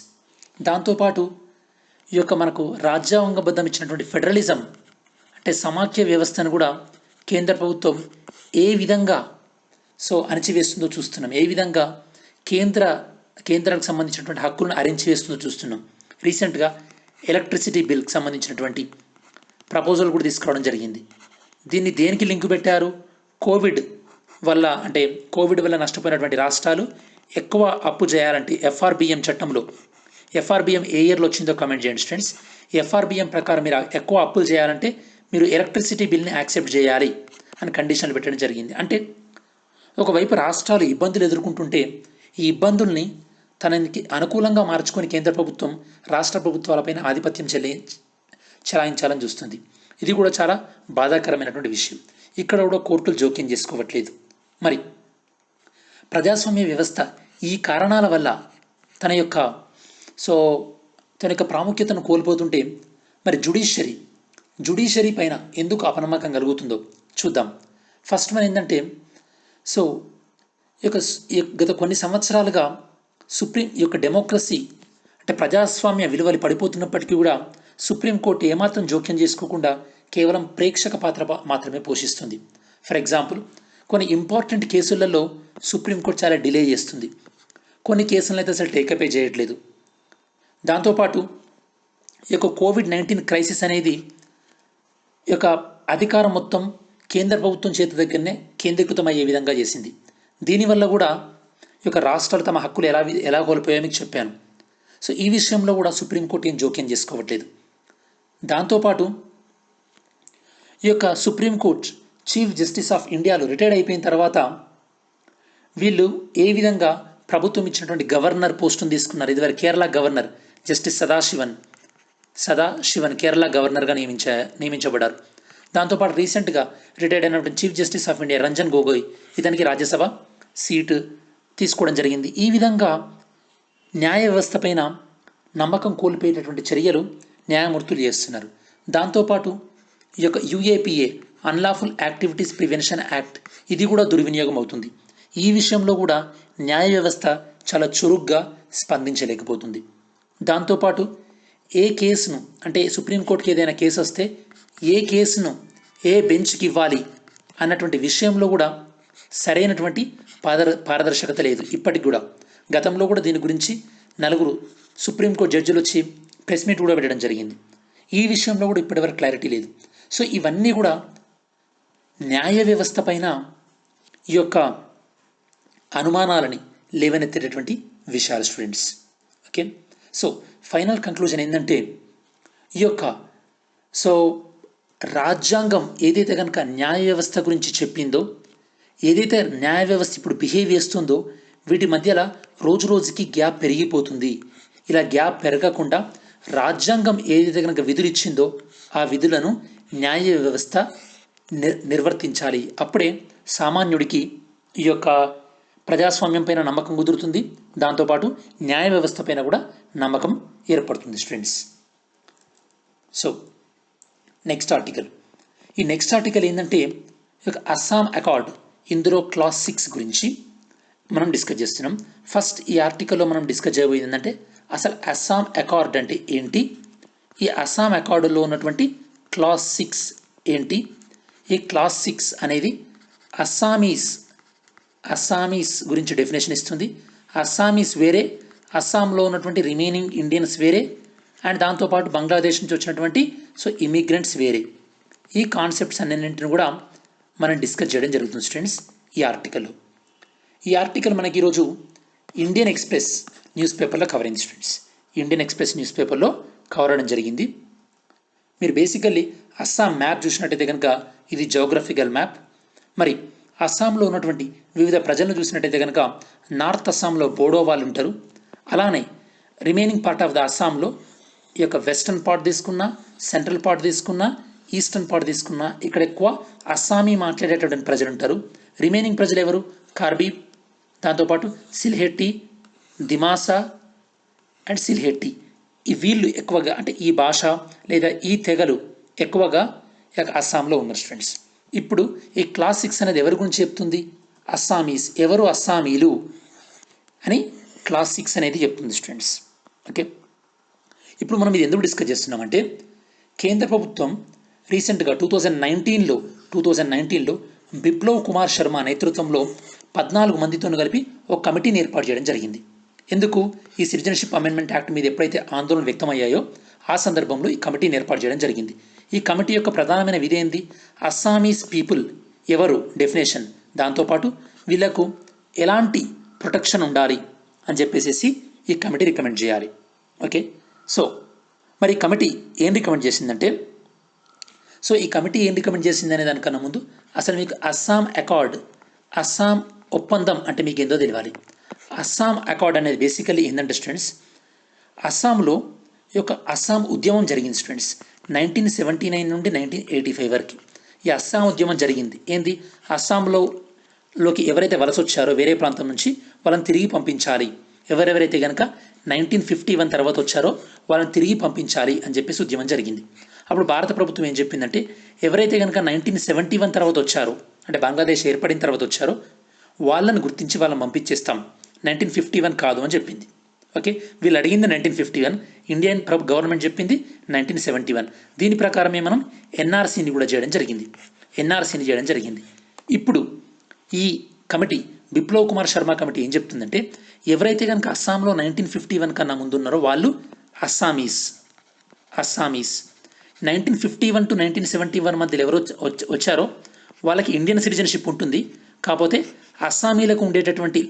దాంతోపాటు ఈ యొక్క మనకు రాజ్యాంగబద్ధం ఇచ్చినటువంటి ఫెడరలిజం అంటే సమాఖ్య వ్యవస్థను కూడా కేంద్ర ప్రభుత్వం ఏ విధంగా అణచివేస్తుందో చూస్తున్నాం. ఏ విధంగా కేంద్రానికి సంబంధించినటువంటి హక్కులను అణచివేస్తుందో చూస్తున్నాం. రీసెంట్గా ఎలక్ట్రిసిటీ బిల్కి సంబంధించినటువంటి ప్రపోజల్ కూడా తీసుకురావడం జరిగింది. దీన్ని దేనికి లింకు పెట్టారు? కోవిడ్ వల్ల నష్టపోయినటువంటి రాష్ట్రాలు ఎక్కువ అప్పు చేయాలంటే ఎఫ్ఆర్బిఎం చట్టంలో, ఎఫ్ఆర్బిఎం ఏ ఇయర్లో వచ్చిందో కామెంట్ చేయండి స్టూడెంట్స్. ఎఫ్ఆర్బిఎం ప్రకారం మీరు ఎక్కువ అప్పులు చేయాలంటే మీరు ఎలక్ట్రిసిటీ బిల్ని యాక్సెప్ట్ చేయాలి అని కండిషన్లు పెట్టడం జరిగింది. అంటే ఒకవైపు రాష్ట్రాలు ఇబ్బందులు ఎదుర్కొంటుంటే ఈ ఇబ్బందుల్ని తనకి అనుకూలంగా మార్చుకొని కేంద్ర ప్రభుత్వం రాష్ట్ర ప్రభుత్వాలపైన ఆధిపత్యం చెలాయించాలని చూస్తుంది. ఇది కూడా చాలా బాధాకరమైనటువంటి విషయం. ఇక్కడ కూడా కోర్టులు జోక్యం చేసుకోవట్లేదు. మరి ప్రజాస్వామ్య వ్యవస్థ ఈ కారణాల వల్ల తన యొక్క ప్రాముఖ్యతను కోల్పోతుంటే మరి జుడిషియరీ పైన ఎందుకు అపనమ్మకం కలుగుతుందో చూద్దాం. ఫస్ట్ మన ఏంటంటే గత కొన్ని సంవత్సరాలుగా డెమోక్రసీ అంటే ప్రజాస్వామ్య విలువలు పడిపోతున్నప్పటికీ కూడా సుప్రీంకోర్టు ఏమాత్రం జోక్యం చేసుకోకుండా కేవలం ప్రేక్షక పాత్ర మాత్రమే పోషిస్తుంది. ఫర్ ఎగ్జాంపుల్, కొన్ని ఇంపార్టెంట్ కేసులలో సుప్రీంకోర్టు చాలా డిలే చేస్తుంది. కొన్ని కేసులను అయితే అసలు టేకపే చేయట్లేదు. దాంతోపాటు ఈ యొక్క కోవిడ్-19 క్రైసిస్ అనేది ఈ యొక్క అధికారం మొత్తం కేంద్ర ప్రభుత్వం చేతి దగ్గరనే కేంద్రీకృతం అయ్యే విధంగా చేసింది. దీనివల్ల కూడా ఈ యొక్క రాష్ట్రాలు తమ హక్కులు ఎలా కోల్పోయాయో మీకు చెప్పాను. ఈ విషయంలో కూడా సుప్రీంకోర్టు ఏం జోక్యం చేసుకోవట్లేదు. దాంతోపాటు ఈ యొక్క సుప్రీంకోర్టు చీఫ్ జస్టిస్ ఆఫ్ ఇండియాలో రిటైర్డ్ అయిపోయిన తర్వాత వీళ్ళు ఏ విధంగా ప్రభుత్వం ఇచ్చినటువంటి గవర్నర్ పోస్టును తీసుకున్నారు. ఇదివరకు కేరళ గవర్నర్ జస్టిస్ సదాశివన్ కేరళ గవర్నర్గా నియమించబడ్డారు. దాంతోపాటు రీసెంట్గా రిటైర్డ్ అయినటువంటి chief justice of India Ranjan Gogoi ఇతనికి రాజ్యసభ సీటు తీసుకోవడం జరిగింది. ఈ విధంగా న్యాయ వ్యవస్థ పైన నమ్మకం కోల్పోయేటటువంటి చర్యలు న్యాయమూర్తులు చేస్తున్నారు. దాంతోపాటు ఈ యొక్క UAPA unlawful activities prevention act ఇది కూడా దుర్వినియోగం అవుతుంది. ఈ విషయంలో కూడా న్యాయ వ్యవస్థ చాలా చురుగ్గా స్పందించలేకపోతుంది. దాంతోపాటు ఏ కేసును అంటే సుప్రీంకోర్టుకి ఏదైనా కేసు వస్తే ఏ కేసును ఏ బెంచ్కి ఇవ్వాలి అన్నటువంటి విషయంలో కూడా సరైనటువంటి పారదర్శకత లేదు ఇప్పటికి కూడా. గతంలో కూడా దీని గురించి 4 సుప్రీంకోర్టు జడ్జిలు వచ్చి ప్రెస్ మీట్ కూడా పెట్టడం జరిగింది. ఈ విషయంలో కూడా ఇప్పటివరకు క్లారిటీ లేదు. ఇవన్నీ కూడా న్యాయ వ్యవస్థ పైన ఈ యొక్క అనుమానాలని లేవనెత్తేటటువంటి విషయాలు స్టూడెంట్స్. ఓకే, ఫైనల్ కంక్లూజన్ ఏంటంటే ఈ యొక్క రాజ్యాంగం ఏదైతే కనుక న్యాయ వ్యవస్థ గురించి చెప్పిందో, ఏదైతే న్యాయ వ్యవస్థ ఇప్పుడు బిహేవ్ చేస్తుందో వీటి మధ్యలో రోజు రోజుకి గ్యాప్ పెరిగిపోతుంది. ఇలా గ్యాప్ పెరగకుండా రాజ్యాంగం ఏదైతే కనుక విధులు ఇచ్చిందో ఆ విధులను న్యాయ వ్యవస్థ నిర్వర్తించాలి. అప్పుడే సామాన్యుడికి ఈ యొక్క ప్రజాస్వామ్యం పైన నమ్మకం కుదురుతుంది. దాంతోపాటు న్యాయ వ్యవస్థ పైన కూడా నమ్మకం ఏర్పడుతుంది స్టూడెంట్స్. Next article. ఈ నెక్స్ట్ ఆర్టికల్ ఏంటంటే అస్సాం అకార్డ్, ఇందులో క్లాస్ 6 గురించి మనం డిస్కస్ చేస్తున్నాం. ఫస్ట్ ఈ ఆర్టికల్లో మనం డిస్కస్ చేయబోయేది ఏంటంటే అసలు అస్సాం అకార్డ్ అంటే ఏంటి, ఈ అస్సాం అకార్డులో ఉన్నటువంటి క్లాస్ 6 ఏంటి, ఈ క్లాస్ 6 అనేది అస్సామీస్ అస్సామీస్ గురించి డెఫినేషన్ ఇస్తుంది. అస్సామీస్ వేరే, అస్సాంలో ఉన్నటువంటి రిమైనింగ్ ఇండియన్స్ వేరే, అండ్ దాంతోపాటు బంగ్లాదేశ్ నుంచి వచ్చినటువంటి ఇమిగ్రెంట్స్ వేరే. ఈ కాన్సెప్ట్స్ అన్నింటిని కూడా మనం డిస్కస్ చేయడం జరుగుతుంది స్టూడెంట్స్ ఈ ఆర్టికల్లో. ఈ ఆర్టికల్ మనకి ఈరోజు ఇండియన్ ఎక్స్ప్రెస్ న్యూస్ పేపర్లో కవర్ అయింది స్టూడెంట్స్. ఇండియన్ ఎక్స్ప్రెస్ న్యూస్ పేపర్లో కవర్ అవడం జరిగింది. మీరు బేసికల్లీ అస్సాం మ్యాప్ చూసినట్టయితే కనుక ఇది జియోగ్రఫికల్ మ్యాప్. మరి అస్సాంలో ఉన్నటువంటి వివిధ ప్రజలను చూసినట్టయితే కనుక నార్త్ అస్సాంలో బోడో వాళ్ళు ఉంటారు. అలానే రిమైనింగ్ పార్ట్ ఆఫ్ ద అస్సాంలో ఈ యొక్క వెస్టర్న్ పార్ట్ తీసుకున్నా, సెంట్రల్ పార్ట్ తీసుకున్నా, ఈస్టర్న్ పార్ట్ తీసుకున్నా ఇక్కడ ఎక్కువ అస్సామీ మాట్లాడేటటువంటి ప్రజలు ఉంటారు. రిమైనింగ్ ప్రజలు ఎవరు? కార్బీ, దాంతోపాటు సిల్హెట్టి, దిమాసా అండ్ సిల్హెట్టి. ఈ వీళ్ళు ఎక్కువగా అంటే ఈ భాష లేదా ఈ తెగలు ఎక్కువగా అస్సాంలో ఉన్నారు స్టూడెంట్స్. ఇప్పుడు ఈ క్లాస్ 6 అనేది ఎవరి గురించి చెప్తుంది? అస్సామీస్. ఎవరు అస్సామీలు అని క్లాస్ 6 అనేది చెప్తుంది స్టూడెంట్స్. ఓకే, ఇప్పుడు మనం ఇది ఎందుకు డిస్కస్ చేస్తున్నామంటే కేంద్ర ప్రభుత్వం రీసెంట్గా 2019లో బిప్లవ్ కుమార్ శర్మ నేతృత్వంలో 14 మందితో కలిపి ఒక కమిటీని ఏర్పాటు చేయడం జరిగింది. ఎందుకు? ఈ సిటిజన్షిప్ అమెండ్మెంట్ యాక్ట్ మీద ఎప్పుడైతే ఆందోళన వ్యక్తమయ్యాయో ఆ సందర్భంలో ఈ కమిటీని ఏర్పాటు చేయడం జరిగింది. ఈ కమిటీ యొక్క ప్రధానమైన విధి ఏంది? అస్సామీస్ పీపుల్ ఎవరు డెఫినేషన్, దాంతోపాటు వీళ్లకు ఎలాంటి ప్రొటెక్షన్ ఉండాలి అని చెప్పేసి ఈ కమిటీ రికమెండ్ చేయాలి. ఓకే, సో మరి ఈ కమిటీ ఏం రికమెండ్ చేసిందంటే, ఈ కమిటీ ఏం రికమెండ్ చేసింది అనే దానికన్నా ముందు అసలు మీకు అస్సాం అకార్డ్, అస్సాం ఒప్పందం అంటే మీకు ఏందో తెలియాలి. అస్సాం అకార్డ్ అనేది బేసికల్లీ ఏంటంటే స్టూడెంట్స్, అస్సాంలో ఈ యొక్క అస్సాం ఉద్యమం జరిగింది స్టూడెంట్స్. 1979 నుండి 1985 వరకు ఈ అస్సాం ఉద్యమం జరిగింది. ఏంది? అస్సాంలోకి ఎవరైతే వలస వచ్చారో వేరే ప్రాంతం నుంచి వాళ్ళని తిరిగి పంపించాలి. ఎవరెవరైతే కనుక 1951 తర్వాత వచ్చారో వాళ్ళని తిరిగి పంపించాలి అని చెప్పేసి ఉద్యమం జరిగింది. అప్పుడు భారత ప్రభుత్వం ఏం చెప్పిందంటే, ఎవరైతే కనుక 1971 తర్వాత వచ్చారో అంటే బంగ్లాదేశ్ ఏర్పడిన తర్వాత వచ్చారో వాళ్ళని గుర్తించి వాళ్ళని పంపించేస్తాం, 1951 కాదు అని చెప్పింది. ఓకే, వీళ్ళు అడిగింది 1951, ఇండియన్ గవర్నమెంట్ చెప్పింది 1971. దీని ప్రకారమే మనం ఎన్ఆర్సీని కూడా చేయడం జరిగింది. ఇప్పుడు ఈ కమిటీ బిప్లవ్ కుమార్ శర్మ కమిటీ ఏం చెప్తుందంటే, ఎవరైతే కనుక అస్సాంలో 1951 కన్నా ముందు ఉన్నారో వాళ్ళు అస్సామీస్. 1951 to 1971 మధ్యలో ఎవరు వచ్చారో వాళ్ళకి ఇండియన్ సిటిజన్షిప్ ఉంటుంది. కాకపోతే అస్సామీలకు ఉండేటటువంటి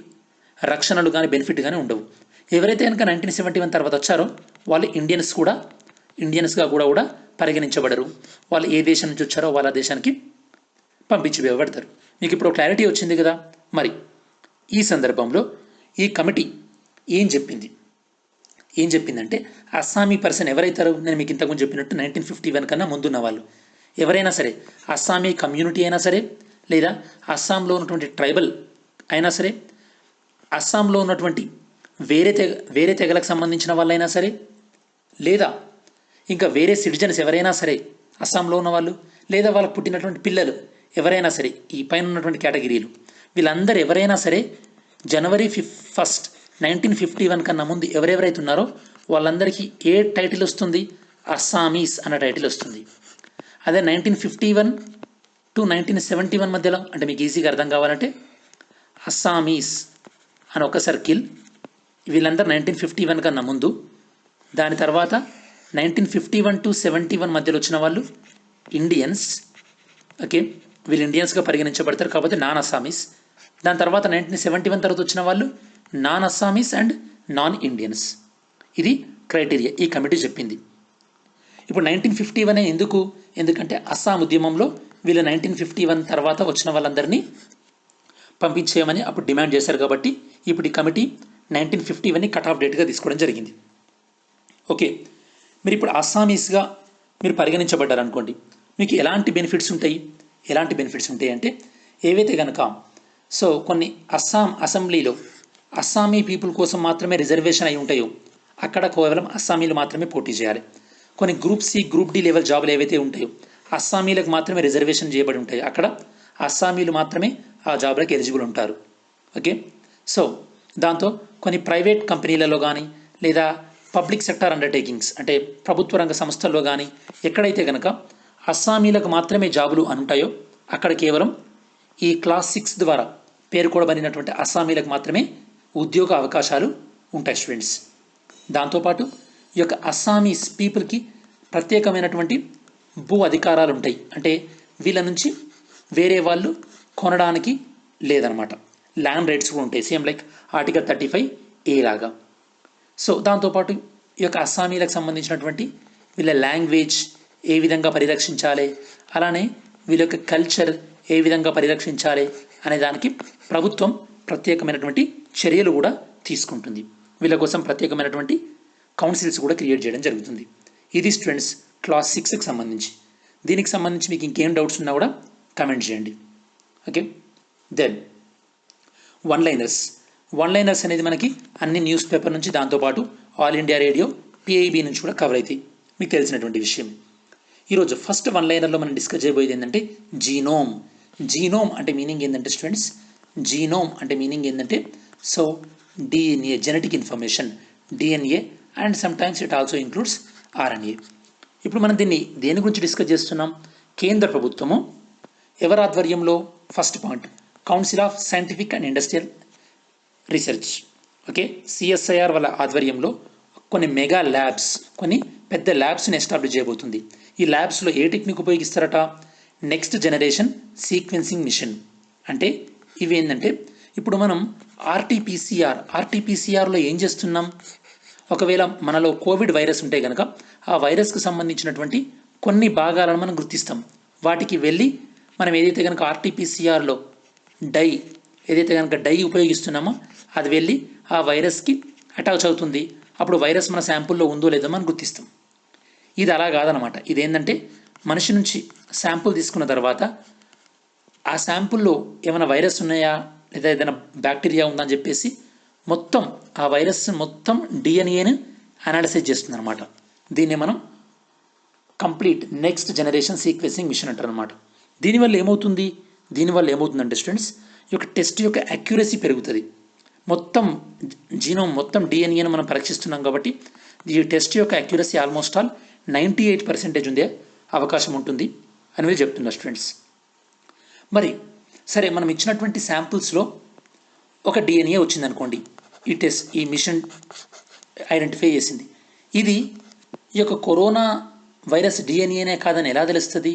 రక్షణలు కానీ బెనిఫిట్ కానీ ఉండవు. ఎవరైతే కనుక 1971 తర్వాత వచ్చారో వాళ్ళు ఇండియన్స్గా కూడా పరిగణించబడరు. వాళ్ళు ఏ దేశం నుంచి వచ్చారో వాళ్ళ దేశానికి పంపించివేయబడతారు. మీకు ఇప్పుడు క్లారిటీ వచ్చింది కదా. మరి ఈ సందర్భంలో ఈ కమిటీ ఏం చెప్పిందంటే, అస్సామీ పర్సన్ ఎవరైతారో నేను మీకు ఇంతకుముందు చెప్పినట్టు 1951 కన్నా ముందున్న వాళ్ళు ఎవరైనా సరే, అస్సామీ కమ్యూనిటీ అయినా సరే, లేదా అస్సాంలో ఉన్నటువంటి ట్రైబల్ అయినా సరే, అస్సాంలో ఉన్నటువంటి వేరే తెగలకు సంబంధించిన వాళ్ళైనా సరే, లేదా ఇంకా వేరే సిటిజన్స్ ఎవరైనా సరే అస్సాంలో ఉన్న వాళ్ళు, లేదా వాళ్ళకు పుట్టినటువంటి పిల్లలు ఎవరైనా సరే, ఈ పైన ఉన్నటువంటి కేటగిరీలు వీళ్ళందరూ ఎవరైనా సరే జనవరి 1, 1951 కన్నా ముందు ఎవరెవరైతే ఉన్నారో వాళ్ళందరికీ ఏ టైటిల్ వస్తుంది? అస్సామీస్ అన్న టైటిల్ వస్తుంది. అదే 1951 to 1971 మధ్యలో అంటే మీకు ఈజీగా అర్థం కావాలంటే అస్సామీస్ అని ఒక సర్కిల్. వీళ్ళందరూ 1951 కన్నా ముందు, దాని తర్వాత 1951 to 71 మధ్యలో వచ్చిన వాళ్ళు ఇండియన్స్. ఓకే, వీళ్ళు ఇండియన్స్గా పరిగణించబడతారు కాబట్టి నాన్ అస్సామీస్. దాని తర్వాత 1971 తర్వాత వచ్చిన వాళ్ళు non Assamese and non Indians. ఇది క్రైటీరియా ఈ కమిటీ చెప్పింది. ఇప్పుడు 1951 ఎందుకంటే అస్సాం ఉద్యమంలో వీళ్ళు 1951 తర్వాత వచ్చిన వాళ్ళందరినీ పంపించేయమని అప్పుడు డిమాండ్ చేశారు కాబట్టి ఇప్పుడు ఈ కమిటీ 1951ని కట్ ఆఫ్ డేట్గా తీసుకోవడం జరిగింది. ఓకే, మీరు ఇప్పుడు అస్సామీస్గా మీరు పరిగణించబడ్డారు అనుకోండి, మీకు ఎలాంటి బెనిఫిట్స్ ఉంటాయి అంటే, ఏవైతే కనుక కొన్ని అస్సాం అసెంబ్లీలో అస్సామీ పీపుల్ కోసం మాత్రమే రిజర్వేషన్ అయి ఉంటాయో అక్కడ కేవలం అస్సామీలు మాత్రమే పోటీ చేయాలి. కొన్ని group C, group D level జాబులు ఏవైతే ఉంటాయో అస్సామీలకు మాత్రమే రిజర్వేషన్ చేయబడి ఉంటాయి. అక్కడ అస్సామీలు మాత్రమే ఆ జాబ్లకు ఎలిజిబుల్ ఉంటారు. ఓకే, దాంతో కొన్ని ప్రైవేట్ కంపెనీలలో కానీ లేదా పబ్లిక్ సెక్టార్ అండర్టేకింగ్స్ అంటే ప్రభుత్వ రంగ సంస్థల్లో కానీ ఎక్కడైతే కనుక అస్సామీలకు మాత్రమే జాబులు అని ఉంటాయో అక్కడ కేవలం ఈ క్లాస్ 6 ద్వారా పేర్కొనబడినటువంటి అస్సామీలకు మాత్రమే ఉద్యోగ అవకాశాలు ఉంటాయి స్టూడెంట్స్. దాంతోపాటు ఈ యొక్క అస్సామీస్ పీపుల్కి ప్రత్యేకమైనటువంటి భూ అధికారాలు ఉంటాయి. అంటే వీళ్ళ నుంచి వేరే వాళ్ళు కొనడానికి లేదనమాట. ల్యాండ్ రైట్స్ కూడా ఉంటాయి, సేమ్ లైక్ ఆర్టికల్ 35A లాగా. సో దాంతోపాటు ఈ యొక్క అస్సామీలకు సంబంధించినటువంటి వీళ్ళ లాంగ్వేజ్ ఏ విధంగా పరిరక్షించాలి, అలానే వీళ్ళ యొక్క కల్చర్ ఏ విధంగా పరిరక్షించాలి అనే దానికి ప్రభుత్వం ప్రత్యేకమైనటువంటి చర్యలు కూడా తీసుకుంటుంది. వీళ్ళ కోసం ప్రత్యేకమైనటువంటి కౌన్సిల్స్ కూడా క్రియేట్ చేయడం జరుగుతుంది. ఇది స్టూడెంట్స్ క్లాస్ 6కి సంబంధించి. దీనికి సంబంధించి మీకు ఇంకేం డౌట్స్ ఉన్నా కూడా కమెంట్ చేయండి. ఓకే, దెన్ వన్ లైనర్స్ అనేది మనకి అన్ని న్యూస్ పేపర్ నుంచి, దాంతోపాటు ఆల్ ఇండియా రేడియో, PIB నుంచి కూడా కవర్ అవుతాయి, మీకు తెలిసినటువంటి విషయం. ఈరోజు ఫస్ట్ వన్ లైనర్లో మనం డిస్కస్ చేయబోయేది ఏంటంటే జీనోమ్ అంటే మీనింగ్ ఏంటంటే స్టూడెంట్స్, జీనోమ్ అంటే మీనింగ్ ఏంటంటే so DNA, genetic information, DNA, and some times it also includes RNA. ఇప్పుడు మనం దీన్ని దేని గురించి డిస్కస్ చేస్తున్నాం? కేంద్ర ప్రభుత్వము ఎవరి ఆధ్వర్యంలో? First point, council of scientific and industrial research, okay, CSIR వాళ్ళ ఆధ్వర్యంలో కొన్ని మెగా ల్యాబ్స్, కొన్ని పెద్ద ల్యాబ్స్ని ఎస్టాబ్లిష్ చేయబోతుంది. ఈ ల్యాబ్స్లో ఏ టెక్నిక్ ఉపయోగిస్తారట? Next generation sequencing machine. అంటే ఇవి ఏంటంటే ఇప్పుడు మనం ఆర్టీపీసీఆర్లో ఏం చేస్తున్నాం? ఒకవేళ మనలో కోవిడ్ వైరస్ ఉంటే కనుక ఆ వైరస్కు సంబంధించినటువంటి కొన్ని భాగాలను మనం గుర్తిస్తాం. వాటికి వెళ్ళి మనం ఏదైతే కనుక ఆర్టీపీసీఆర్లో ఏదైతే కనుక డై ఉపయోగిస్తున్నామో అది వెళ్ళి ఆ వైరస్కి అటాచ్ అవుతుంది. అప్పుడు వైరస్ మన శాంపుల్లో ఉందో లేదో మనం గుర్తిస్తాం. ఇది అలా కాదనమాట. ఇదేంటంటే మనిషి నుంచి శాంపుల్ తీసుకున్న తర్వాత ఆ శాంపుల్లో ఏమైనా వైరస్ ఉన్నాయా లేదా ఏదైనా బ్యాక్టీరియా ఉందా అని చెప్పేసి మొత్తం ఆ వైరస్ మొత్తం DNAని అనాలిసిస్ చేస్తుంది అనమాట. దీన్ని మనం complete next generation sequencing machine అంటారు అనమాట. దీనివల్ల ఏమవుతుందంటే స్టూడెంట్స్, ఈ యొక్క టెస్ట్ యొక్క అక్యురసీ పెరుగుతుంది. మొత్తం జీనోమ్, మొత్తం DNAను మనం పరీక్షిస్తున్నాం కాబట్టి ఈ టెస్ట్ యొక్క అక్యురసీ ఆల్మోస్ట్ ఆల్ 98% ఉండే అవకాశం ఉంటుంది అని వీళ్ళు చెప్తున్నారు స్టూడెంట్స్. మరి సరే, మనం ఇచ్చినటువంటి శాంపుల్స్లో ఒక DNA వచ్చిందనుకోండి, ఈ మిషన్ ఐడెంటిఫై చేసింది. ఇది ఈ యొక్క కరోనా వైరస్ DNAనే కాదని ఎలా తెలుస్తుంది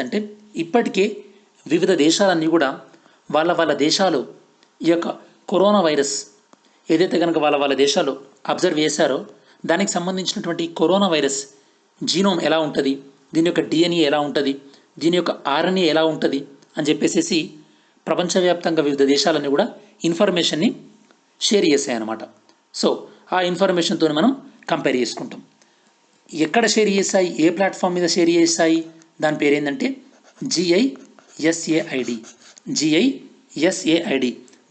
అంటే ఇప్పటికే వివిధ దేశాలన్నీ కూడా వాళ్ళ దేశాలు ఈ యొక్క కరోనా వైరస్ ఏదైతే కనుక వాళ్ళ దేశాలు అబ్జర్వ్ చేశారో దానికి సంబంధించినటువంటి కరోనా వైరస్ జీనోమ్ ఎలా ఉంటుంది, దీని యొక్క DNA ఎలా ఉంటుంది, దీని యొక్క RNA ఎలా ఉంటుంది అని చెప్పేసి ప్రపంచవ్యాప్తంగా వివిధ దేశాలన్నీ కూడా ఇన్ఫర్మేషన్ని షేర్ చేశాయన్నమాట. సో ఆ ఇన్ఫర్మేషన్తో మనం కంపేర్ చేసుకుంటాం. ఎక్కడ షేర్ చేశాయి, ఏ ప్లాట్ఫామ్ మీద షేర్ చేశాయి, దాని పేరు ఏంటంటే GISAID.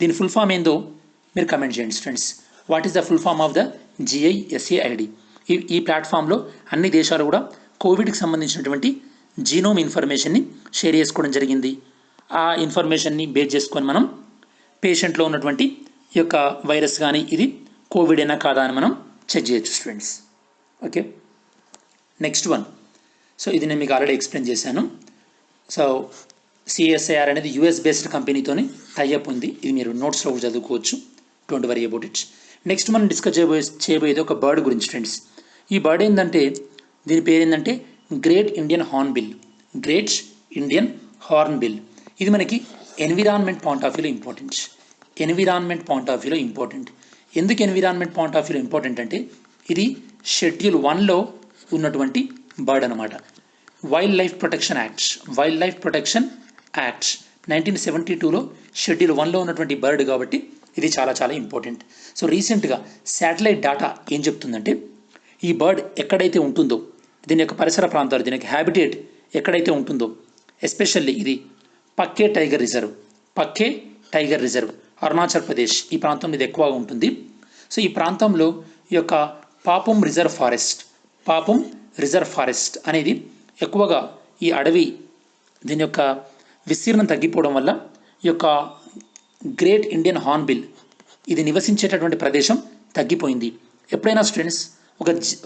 దీని ఫుల్ ఫామ్ ఏందో మీరు కమెంట్ చేయండి students. What is the full form of the GISAID? ఈ ప్లాట్ఫామ్లో అన్ని దేశాలు కూడా కోవిడ్కి సంబంధించినటువంటి జీనోమ్ ఇన్ఫర్మేషన్ని షేర్ చేసుకోవడం జరిగింది. ఆ ఇన్ఫర్మేషన్ని బేస్ చేసుకొని మనం పేషెంట్లో ఉన్నటువంటి ఈ యొక్క వైరస్ కానీ ఇది కోవిడ్ అయినా కాదా అని మనం చెక్ చేయొచ్చు students. Okay, next one. So ఇది నేను మీకు ఆల్రెడీ ఎక్స్ప్లెయిన్ చేశాను. సో CSIR అనేది US బేస్డ్ కంపెనీతోని టైఅప్ ఉంది. ఇది మీరు నోట్స్లో కూడా చదువుకోవచ్చు, don't worry about it. Next మనం డిస్కస్ చేయబోయేది ఒక బర్డ్ గురించి ఫ్రెండ్స్. ఈ బర్డ్ ఏంటంటే దీని పేరు ఏంటంటే గ్రేట్ ఇండియన్ హార్న్బిల్. ఇది మనకి ఎన్విరాన్మెంట్ పాయింట్ ఆఫ్ వ్యూలో ఇంపార్టెంట్. ఎందుకు ఎన్విరాన్మెంట్ పాయింట్ ఆఫ్ వ్యూలో ఇంపార్టెంట్ అంటే ఇది షెడ్యూల్ 1లో ఉన్నటువంటి బర్డ్ అనమాట. వైల్డ్ లైఫ్ ప్రొటెక్షన్ యాక్ట్ 1972లో షెడ్యూల్ 1లో ఉన్నటువంటి బర్డ్ కాబట్టి ఇది చాలా చాలా ఇంపార్టెంట్. సో రీసెంట్గా శాటిలైట్ డేటా ఏం చెప్తుందంటే ఈ బర్డ్ ఎక్కడైతే ఉంటుందో దీని యొక్క పరిసర ప్రాంతాలు, దీని యొక్క హ్యాబిటేట్ ఎక్కడైతే ఉంటుందో, ఎస్పెషల్లీ ఇది పక్కే టైగర్ రిజర్వ్ అరుణాచల్ ప్రదేశ్ ఈ ప్రాంతంలో ఇది ఎక్కువగా ఉంటుంది. సో ఈ ప్రాంతంలో ఈ యొక్క పాపుమ్ రిజర్వ్ ఫారెస్ట్ అనేది ఎక్కువగా ఈ అడవి దీని యొక్క విస్తీర్ణం తగ్గిపోవడం వల్ల ఈ యొక్క గ్రేట్ ఇండియన్ హార్న్బిల్ ఇది నివసించేటటువంటి ప్రదేశం తగ్గిపోయింది. ఎప్పుడైనా స్టూడెంట్స్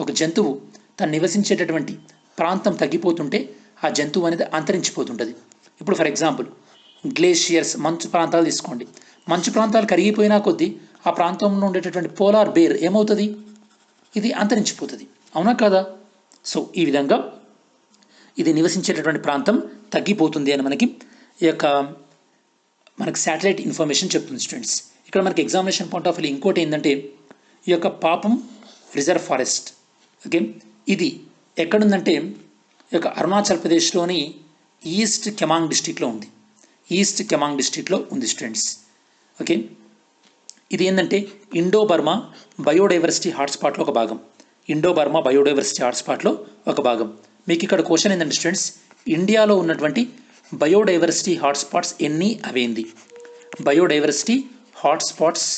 ఒక జంతువు తను నివసించేటటువంటి ప్రాంతం తగ్గిపోతుంటే ఆ జంతువు అనేది అంతరించిపోతుంటుంది. ఇప్పుడు ఫర్ ఎగ్జాంపుల్ గ్లేషియర్స్ మంచు ప్రాంతాలు తీసుకోండి. మంచు ప్రాంతాలు కరిగిపోయినా కొద్దీ ఆ ప్రాంతంలో ఉండేటటువంటి పోలార్ బేర్ ఏమవుతుంది, ఇది అంతరించిపోతుంది. అవునా కాదా? సో ఈ విధంగా ఇది నివసించేటటువంటి ప్రాంతం తగ్గిపోతుంది అని మనకి ఈ యొక్క మనకి శాటిలైట్ ఇన్ఫర్మేషన్ చెప్తుంది స్టూడెంట్స్. ఇక్కడ మనకి ఎగ్జామినేషన్ పాయింట్ ఆఫ్ వ్యూ ఇంకోటి ఏంటంటే ఈ యొక్క పాపం రిజర్వ్ ఫారెస్ట్. ఓకే, ఇది ఎక్కడుందంటే ఈ యొక్క అరుణాచల్ ప్రదేశ్లోని ఈస్ట్ కెమాంగ్ డిస్టిక్లో ఉంది. ఈస్ట్ కెమాంగ్ డిస్టిక్లో ఉంది స్టూడెంట్స్. ఓకే, ఇది ఏంటంటే ఇండో బర్మా బయోడైవర్సిటీ హాట్స్పాట్లో ఒక భాగం. ఇండో బర్మా బయోడైవర్సిటీ హాట్స్పాట్లో ఒక భాగం. మీకు ఇక్కడ క్వశ్చన్ ఏంటంటే స్టూడెంట్స్, ఇండియాలో ఉన్నటువంటి బయోడైవర్సిటీ హాట్స్పాట్స్ ఎన్ని అవేంది? బయోడైవర్సిటీ హాట్స్పాట్స్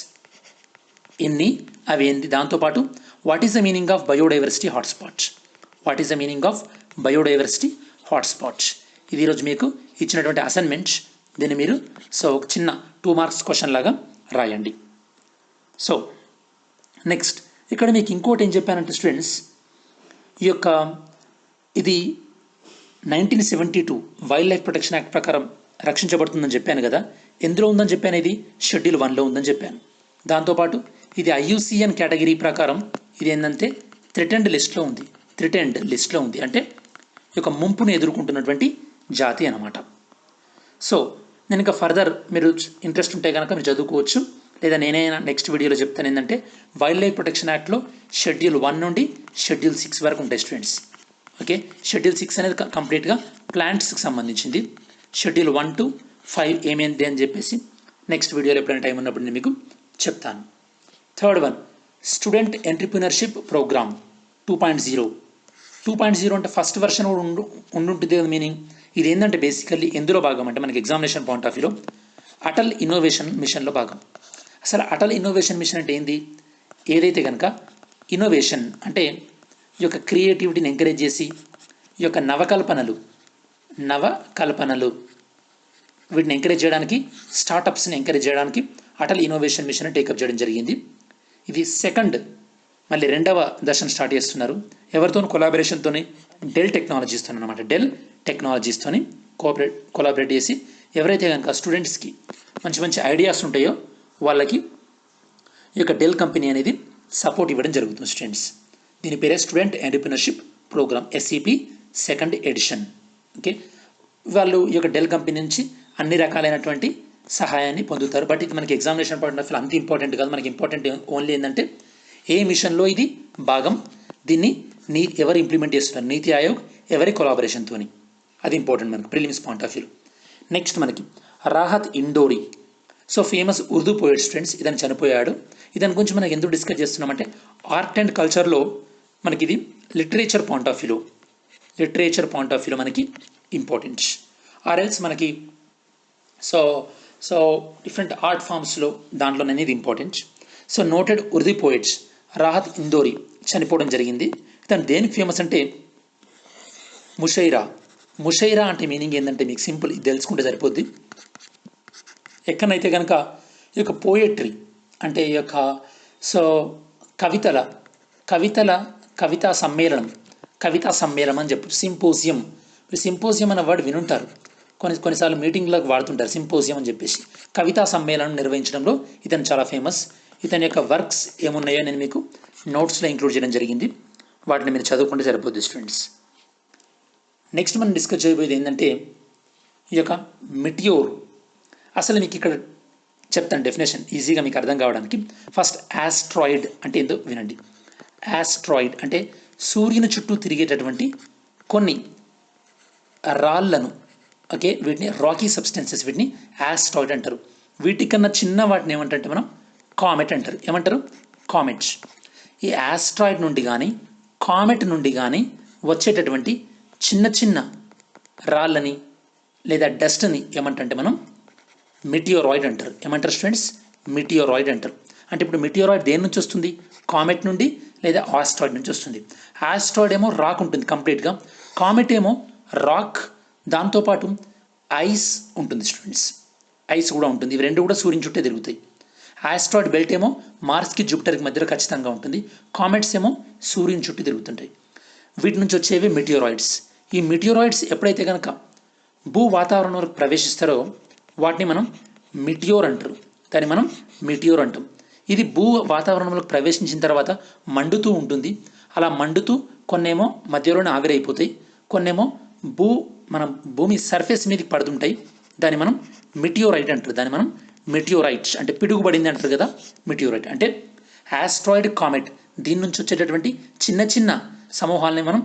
ఎన్ని అవేంది? దాంతోపాటు what is the meaning of biodiversity hotspots? What is the meaning of biodiversity hotspots? ఇది ఈరోజు మీకు ఇచ్చినటువంటి అసైన్మెంట్. దీన్ని మీరు ఒక చిన్న 2 మార్క్స్ క్వశ్చన్ లాగా రాయండి. సో నెక్స్ట్ ఇక్కడ మీకు ఇంకోటి ఏం చెప్పానంటే స్టూడెంట్స్, ఈ యొక్క ఇది 1972 వైల్డ్ లైఫ్ ప్రొటెక్షన్ యాక్ట్ ప్రకారం రక్షించబడుతుందని చెప్పాను కదా. ఎందులో ఉందని చెప్పాను? ఇది షెడ్యూల్ 1లో ఉందని చెప్పాను. దాంతోపాటు ఇది IUCN కేటగిరీ ప్రకారం ఇది ఏంటంటే థ్రెటెండ్ లిస్ట్లో ఉంది. థ్రెటెండ్ లిస్ట్లో ఉంది అంటే ఈ యొక్క ముంపును ఎదుర్కొంటున్నటువంటి జాతి అన్నమాట. సో నేను ఇంకా ఫర్దర్ మీరు ఇంట్రెస్ట్ ఉంటే కనుక మీరు చదువుకోవచ్చు, లేదా నేనే నెక్స్ట్ వీడియోలో చెప్తాను. ఏంటంటే వైల్డ్ లైఫ్ ప్రొటెక్షన్ యాక్ట్లో షెడ్యూల్ 1 నుండి షెడ్యూల్ 6 వరకు ఉంటాయి స్టూడెంట్స్. ఓకే, షెడ్యూల్ 6 అనేది కంప్లీట్గా ప్లాంట్స్కి సంబంధించింది. షెడ్యూల్ 1 to 5 ఏమేంటి అని చెప్పేసి నెక్స్ట్ వీడియోలో ఎప్పుడైనా టైం ఉన్నప్పుడు నేను మీకు చెప్తాను. Third one, student entrepreneurship programme 2.0. 2.0 అంటే ఫస్ట్ వర్షన్ కూడా ఉండుంటుంది కదా మీనింగ్. ఇది ఏంటంటే బేసికల్లీ ఎందులో భాగం అంటే మనకి ఎగ్జామినేషన్ పాయింట్ ఆఫ్ వ్యూలో అటల్ ఇన్నోవేషన్ మిషన్లో భాగం. అసలు అటల్ ఇన్నోవేషన్ మిషన్ అంటే ఏంది? ఏదైతే కనుక ఇన్నోవేషన్ అంటే ఈ యొక్క క్రియేటివిటీని ఎంకరేజ్ చేసి ఈ యొక్క నవకల్పనలు వీటిని ఎంకరేజ్ చేయడానికి, స్టార్టప్స్ని ఎంకరేజ్ చేయడానికి అటల్ ఇన్నోవేషన్ మిషన్ టేకప్ చేయడం జరిగింది. ఇది మళ్ళీ 2వ దశను స్టార్ట్ చేస్తున్నారు. ఎవరితో? కొలాబరేషన్తోని డెల్ టెక్నాలజీస్తో అనమాట. డెల్ టెక్నాలజీస్తోని కొలాబరేట్ చేసి ఎవరైతే కనుక స్టూడెంట్స్కి మంచి మంచి ఐడియాస్ ఉంటాయో వాళ్ళకి ఈ యొక్క డెల్ కంపెనీ అనేది సపోర్ట్ ఇవ్వడం జరుగుతుంది స్టూడెంట్స్. దీని పేరే student entrepreneurship programme SEP 2nd edition. Okay, వాళ్ళు ఈ యొక్క డెల్ కంపెనీ నుంచి అన్ని రకాలైనటువంటి సహాయాన్ని పొందుతారు. బట్ ఇది మనకి ఎగ్జామినేషన్ పాయింట్ ఆఫ్ వ్యూ అంత ఇంపార్టెంట్ కాదు. మనకి ఇంపార్టెంట్ ఓన్లీ ఏంటంటే ఏ మిషన్లో ఇది భాగం, దీన్ని ఎవరు ఇంప్లిమెంట్ చేస్తున్నారు, నీతి ఆయోగ్ ఎవరి కొలాబరేషన్తోని, అది ఇంపార్టెంట్ మనకి prelims point of view. Next మనకి Rahat Indori. So famous Urdu poet students, ఇతను చనిపోయాడు. ఇతని గురించి మనం ఎందుకు డిస్కస్ చేస్తున్నామంటే ఆర్ట్ అండ్ కల్చర్లో మనకి ఇది లిటరేచర్ పాయింట్ ఆఫ్ వ్యూలో మనకి ఇంపార్టెంట్. ఆర్ఎల్స్ మనకి సో డిఫరెంట్ ఆర్ట్ ఫామ్స్లో దాంట్లోనే ఇది important. So noted Urdu poets Rahat Indori చనిపోవడం జరిగింది. ఇతను దేనికి ఫేమస్ అంటే ముషైరా అంటే మీనింగ్ ఏంటంటే మీకు సింపుల్, ఇది తెలుసుకుంటే సరిపోద్ది. ఎక్కడైతే కనుక ఈ యొక్క పోయట్రీ అంటే ఈ యొక్క కవితా సమ్మేళనం అని చెప్పు. సింపోజియం, సింపోజియం అనే వర్డ్ వినుంటారు, కొన్నిసార్లు మీటింగ్లకు వాడుతుంటారు సింపోజియం అని చెప్పేసి. కవితా సమ్మేళనం నిర్వహించడంలో ఇతను చాలా ఫేమస్. ఇతని యొక్క వర్క్స్ ఏమున్నాయో నేను మీకు నోట్స్లో ఇంక్లూడ్ చేయడం జరిగింది, వాటిని మీరు చదువుకుంటే సరిపోద్ది స్టూడెంట్స్. నెక్స్ట్ మనం డిస్కస్ చేయబోయేది ఏంటంటే ఈ యొక్క మిటియోర్. అసలు మీకు ఇక్కడ చెప్తాను డెఫినేషన్ ఈజీగా మీకు అర్థం కావడానికి. ఫస్ట్ ఆస్ట్రాయిడ్ అంటే ఏందో వినండి. ఆస్ట్రాయిడ్ అంటే సూర్యుని చుట్టూ తిరిగేటటువంటి కొన్ని రాళ్లను, ఓకే, వీటిని రాకీ సబ్స్టెన్సెస్, వీటిని ఆస్ట్రాయిడ్ అంటారు. వీటికన్నా చిన్న వాటిని ఏమంటారంటే మనం కామెట్ అంటారు. ఏమంటారు? కామెట్స్. ఈ ఆస్ట్రాయిడ్ నుండి కానీ కామెట్ నుండి కానీ వచ్చేటటువంటి చిన్న చిన్న రాళ్ళని లేదా డస్ట్ని ఏమంటే మనం మిటియోరాయిడ్ అంటారు. ఏమంటారు స్టూడెంట్స్? మిటియోరాయిడ్ అంటారు. అంటే ఇప్పుడు మిటియోరాయిడ్ దేని నుంచి వస్తుంది? కామెట్ నుండి లేదా ఆస్ట్రాయిడ్ నుంచి వస్తుంది. ఆస్ట్రాయిడ్ ఏమో రాక్ ఉంటుంది కంప్లీట్గా, కామెట్ ఏమో రాక్, దాంతోపాటు ఐస్ ఉంటుంది స్టూడెంట్స్, ఐస్ కూడా ఉంటుంది. ఇవి రెండు కూడా సూర్యుని చుట్టే తిరుగుతాయి. ఆస్ట్రాయిడ్ బెల్ట్ ఏమో మార్స్కి జూపిటర్కి మధ్యలో ఖచ్చితంగా ఉంటుంది, కామెట్స్ ఏమో సూర్యుని చుట్టూ తిరుగుతుంటాయి. వీటి నుంచి వచ్చేవి మిటియోరాయిడ్స్. ఈ మిటియోరాయిడ్స్ ఎప్పుడైతే కనుక భూ వాతావరణంలో ప్రవేశిస్తారో వాటిని మనం మిటియోర్ అంటారు. దాన్ని మనం మిటియోర్ అంటాం. ఇది భూ వాతావరణంలోకి ప్రవేశించిన తర్వాత మండుతూ ఉంటుంది. అలా మండుతూ కొన్నేమో మధ్యలోనే ఆవిరైపోతాయి, కొన్నేమో మనం భూమి సర్ఫేస్ మీదకి పడుతుంటాయి. దాన్ని మనం మిటియోరైట్ అంటారు. దాన్ని మనం మిటియోరైట్ అంటే పిడుగుబడింది అంటారు కదా, మిటియోరైట్ అంటే ఆస్ట్రాయిడ్ కామెట్. దీని నుంచి వచ్చేటటువంటి చిన్న చిన్న సమూహాలని మనం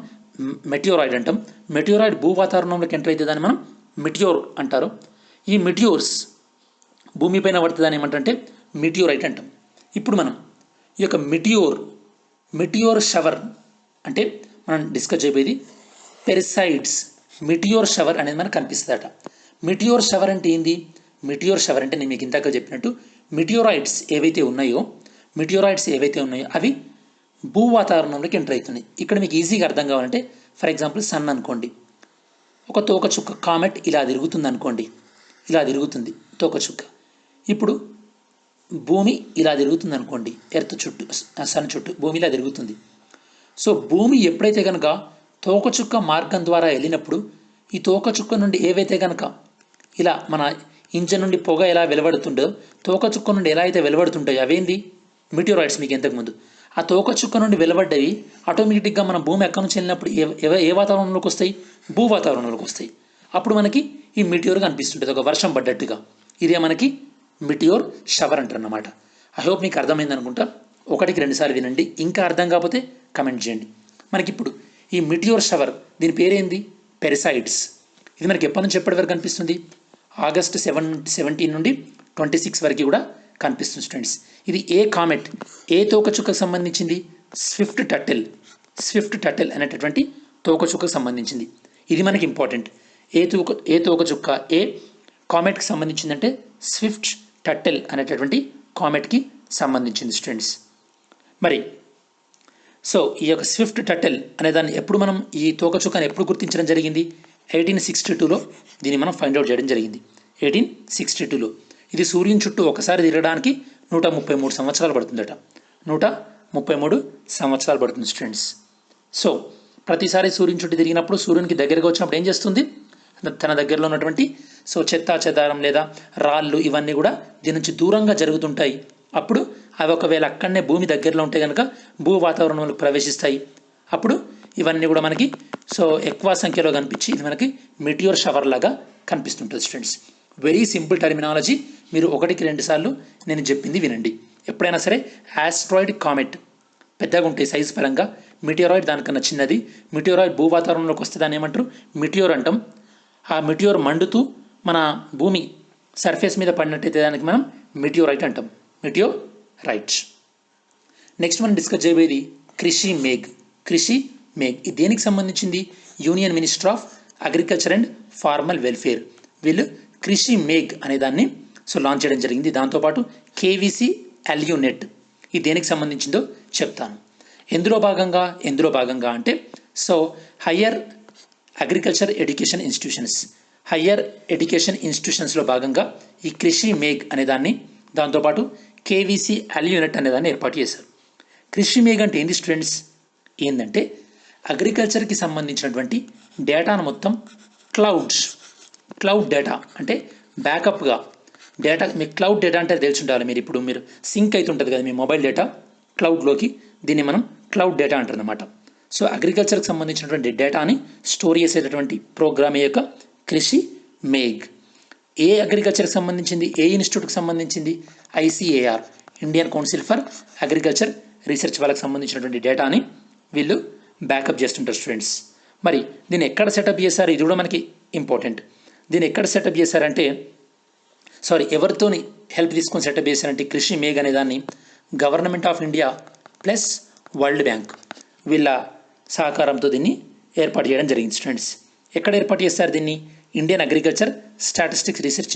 మెటియోరాయిడ్ అంటాం. మెటియోరాయిడ్ భూ వాతావరణంలోకి ఎంటర్ అయితే దాన్ని మనం మిటియోర్ అంటారు. ఈ మిటియోర్స్ భూమిపైన పడుతుందని ఏమంటే మిటియోరైట్ అంటాం. ఇప్పుడు మనం ఈ యొక్క మిటియోర్ షవర్ అంటే మనం డిస్కస్ చేయబోయేది పెరిసైడ్స్. మిటియోర్ షవర్ అనేది మనకు కనిపిస్తుందట. మిటియోర్ షవర్ అంటే ఏంది? మిటియోర్ షవర్ అంటే నేను మీకు ఇందాక చెప్పినట్టు మిటియోరాయిడ్స్ ఏవైతే ఉన్నాయో అవి భూ వాతావరణంలోకి ఎంటర్ అవుతున్నాయి. ఇక్కడ మీకు ఈజీగా అర్థం కావాలంటే ఫర్ ఎగ్జాంపుల్ సన్ అనుకోండి. ఒక తోకచుక్క కామెట్ ఇలా తిరుగుతుంది అనుకోండి, ఇలా తిరుగుతుంది తోకచుక్క. ఇప్పుడు భూమి ఇలా తిరుగుతుంది అనుకోండి, ఎర్త్ చుట్టూ, సన్ చుట్టూ భూమి ఇలా తిరుగుతుంది. సో భూమి ఎప్పుడైతే కనుక తోకచుక్క మార్గం ద్వారా వెళ్ళినప్పుడు ఈ తోకచుక్క నుండి ఏవైతే కనుక ఇలా మన ఇంజన్ నుండి పొగ ఎలా వెలువడుతుందో తోకచుక్క నుండి ఎలా అయితే వెలువడుతుంటాయో అవేంది మిటియోరాయిడ్స్. మీకు ఇంతకుముందు ఆ తోకచుక్క నుండి వెలువడ్డవి ఆటోమేటిక్గా మన భూమి ఎక్కడి నుంచి వెళ్ళినప్పుడు ఏ వాతావరణంలోకి వస్తాయి? భూ వాతావరణంలోకి వస్తాయి. అప్పుడు మనకి ఈ మిటియోర్ కనిపిస్తుంటుంది, ఒక వర్షం పడ్డట్టుగా. ఇదే మనకి మిటియోర్ షవర్ అంటారు అన్నమాట. ఐ హోప్ మీకు అర్థమైంది అనుకుంటా. 1కి 2 సార్లు వినండి. ఇంకా అర్థం కాకపోతే కమెంట్ చేయండి. మనకిప్పుడు ఈ మిటియోర్ షవర్ దీని పేరేంది? పెరిసైడ్స్. ఇది మనకి ఎప్పటి నుంచి ఎప్పటి వరకు కనిపిస్తుంది? ఆగస్ట్ 17 నుండి 26 వరకు కూడా కనిపిస్తుంది స్టూడెంట్స్. ఇది ఏ కామెట్, ఏ తోకచుక్కకు సంబంధించింది? స్విఫ్ట్ టర్టిల్ అనేటటువంటి తోకచుక్కకు సంబంధించింది. ఇది మనకి ఇంపార్టెంట్. ఏ తోకచుక్క ఏ కామెట్కి సంబంధించిందంటే స్విఫ్ట్ టర్టిల్ అనేటటువంటి కామెట్కి సంబంధించింది స్టూడెంట్స్. మరి సో ఈ యొక్క స్విఫ్ట్ టర్టిల్ అనే దాన్ని ఎప్పుడు మనం ఈ తోకచుక్కని ఎప్పుడు గుర్తించడం జరిగింది? 1862లో దీన్ని మనం ఫైండ్ అవుట్ చేయడం జరిగింది. 1862లో ఇది సూర్యుని చుట్టూ ఒకసారి తిరగడానికి 133 సంవత్సరాలు పడుతుందట. 133 సంవత్సరాలు పడుతుంది స్టూడెంట్స్. సో ప్రతిసారి సూర్యుని చుట్టూ తిరిగినప్పుడు సూర్యునికి దగ్గరగా వచ్చినప్పుడు ఏం చేస్తుంది? తన దగ్గరలో ఉన్నటువంటి చెత్తా చెదారం లేదా రాళ్ళు ఇవన్నీ కూడా దీని నుంచి దూరంగా జరుగుతుంటాయి. అప్పుడు అవి ఒకవేళ అక్కడనే భూమి దగ్గరలో ఉంటే కనుక భూ వాతావరణంలో ప్రవేశిస్తాయి. అప్పుడు ఇవన్నీ కూడా మనకి ఎక్కువ సంఖ్యలో కనిపించి ఇది మనకి మిటియోర్ షవర్ లాగా కనిపిస్తుంటుంది స్టూడెంట్స్. Very simple terminology. మీరు 1కి 2 సార్లు నేను చెప్పింది వినండి. ఎప్పుడైనా సరే ఆస్ట్రాయిడ్ కామెట్ పెద్దగా ఉంటాయి సైజ్ పరంగా, మిటియోరాయిడ్ దానికన్నా చిన్నది. మిటియోరాయిడ్ భూ వాతావరణంలోకి వస్తే దాన్ని ఏమంటారు? మిటియోర్ అంటాం. ఆ మిటియోర్ మండుతూ మన భూమి సర్ఫేస్ మీద పడినట్టయితే దానికి మనం మిటియోరైట్ అంటాం. మిటియోరైట్. నెక్స్ట్ మనం డిస్కస్ చేయబోయేది కృషి మేఘ్. ఇది దేనికి సంబంధించింది? Union minister of agriculture and formal welfare వీళ్ళు కృషి మేఘ్ అనే దాన్ని లాంచ్ చేయడం జరిగింది. దాంతోపాటు కేవీసీ అల్యూనెట్ ఇది దేనికి సంబంధించిందో చెప్తాను. ఎందులో భాగంగా అంటే హయ్యర్ అగ్రికల్చర్ ఎడ్యుకేషన్ ఇన్స్టిట్యూషన్స్లో భాగంగా ఈ కృషి మేఘ్ అనే దాన్ని, దాంతోపాటు కేవీసీ అల్యూనెట్ అనే దాన్ని ఏర్పాటు చేశారు. కృషి మేఘ్ అంటే ఏంది స్టూడెంట్స్? ఏంటంటే అగ్రికల్చర్కి సంబంధించినటువంటి డేటాను మొత్తం క్లౌడ్ డేటా అంటే బ్యాకప్గా డేటా. మీకు క్లౌడ్ డేటా అంటే తెలిసి ఉండాలి. మీరు సింక్ అవుతుంటుంది కదా మీ మొబైల్ డేటా క్లౌడ్లోకి, దీన్ని మనం క్లౌడ్ డేటా అంటారు అన్నమాట. సో అగ్రికల్చర్కి సంబంధించినటువంటి డేటాని స్టోర్ చేసేటటువంటి ప్రోగ్రామ్ యొక్క కృషి మేఘ్. ఏ అగ్రికల్చర్కి సంబంధించింది? ఏ ఇన్స్టిట్యూట్కి సంబంధించింది? ICAR, Indian council for agriculture research వాళ్ళకి సంబంధించినటువంటి డేటాని వీళ్ళు బ్యాకప్ చేస్తుంటారు స్టూడెంట్స్. మరి దీన్ని ఎక్కడ సెటప్ చేశారు? ఇది కూడా మనకి ఇంపార్టెంట్. దీన్ని ఎక్కడ సెటప్ చేశారంటే ఎవరితోని హెల్ప్ తీసుకొని సెటప్ చేశారంటే కృషి మేఘ్ అనే దాన్ని government of India plus world bank వీళ్ళ సహకారంతో దీన్ని ఏర్పాటు చేయడం జరిగింది స్టూడెంట్స్. ఎక్కడ ఏర్పాటు చేస్తారు దీన్ని? Indian agriculture statistics research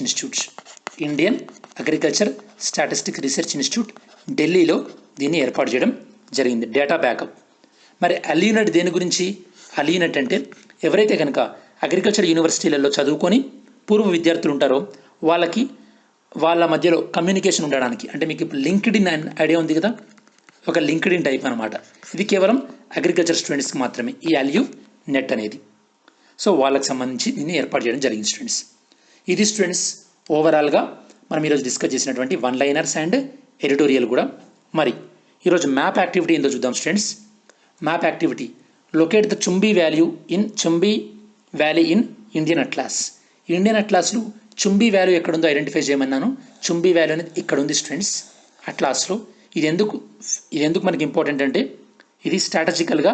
institute ఢిల్లీలో దీన్ని ఏర్పాటు చేయడం జరిగింది, డేటా బ్యాకప్. మరి అల్యూనెట్ దేని గురించి? అల్యూనెట్ అంటే ఎవరైతే కనుక అగ్రికల్చర్ యూనివర్సిటీలలో చదువుకొని పూర్వ విద్యార్థులు ఉంటారో వాళ్ళ మధ్యలో కమ్యూనికేషన్ ఉండడానికి, అంటే మీకు ఇప్పుడు లింక్డ్ఇన్ ఐడియా ఉంది కదా, ఒక లింక్డ్ఇన్ టైప్ అనమాట. ఇది కేవలం అగ్రికల్చర్ స్టూడెంట్స్కి మాత్రమే ఈ అల్యూనెట్ అనేది. వాళ్ళకి సంబంధించి దీన్ని ఏర్పాటు చేయడం జరిగింది స్టూడెంట్స్. ఇది స్టూడెంట్స్ ఓవరాల్గా మనం ఈరోజు డిస్కస్ చేసినటువంటి వన్ లైనర్స్ అండ్ ఎడిటోరియల్ కూడా. మరి ఈరోజు మ్యాప్ యాక్టివిటీ ఏందో చూద్దాం students. Map activity, locate the Chumbi valley in Indian atlas. Indian అట్లాస్లో చుంబీ వ్యాలీ ఎక్కడుందో ఐడెంటిఫై చేయమన్నాను. చుంబీ వ్యాలీ అనేది ఇక్కడ ఉంది స్టూడెంట్స్ అట్లాస్లో. ఇది ఎందుకు మనకి ఇంపార్టెంట్ అంటే, ఇది స్ట్రాటజికల్గా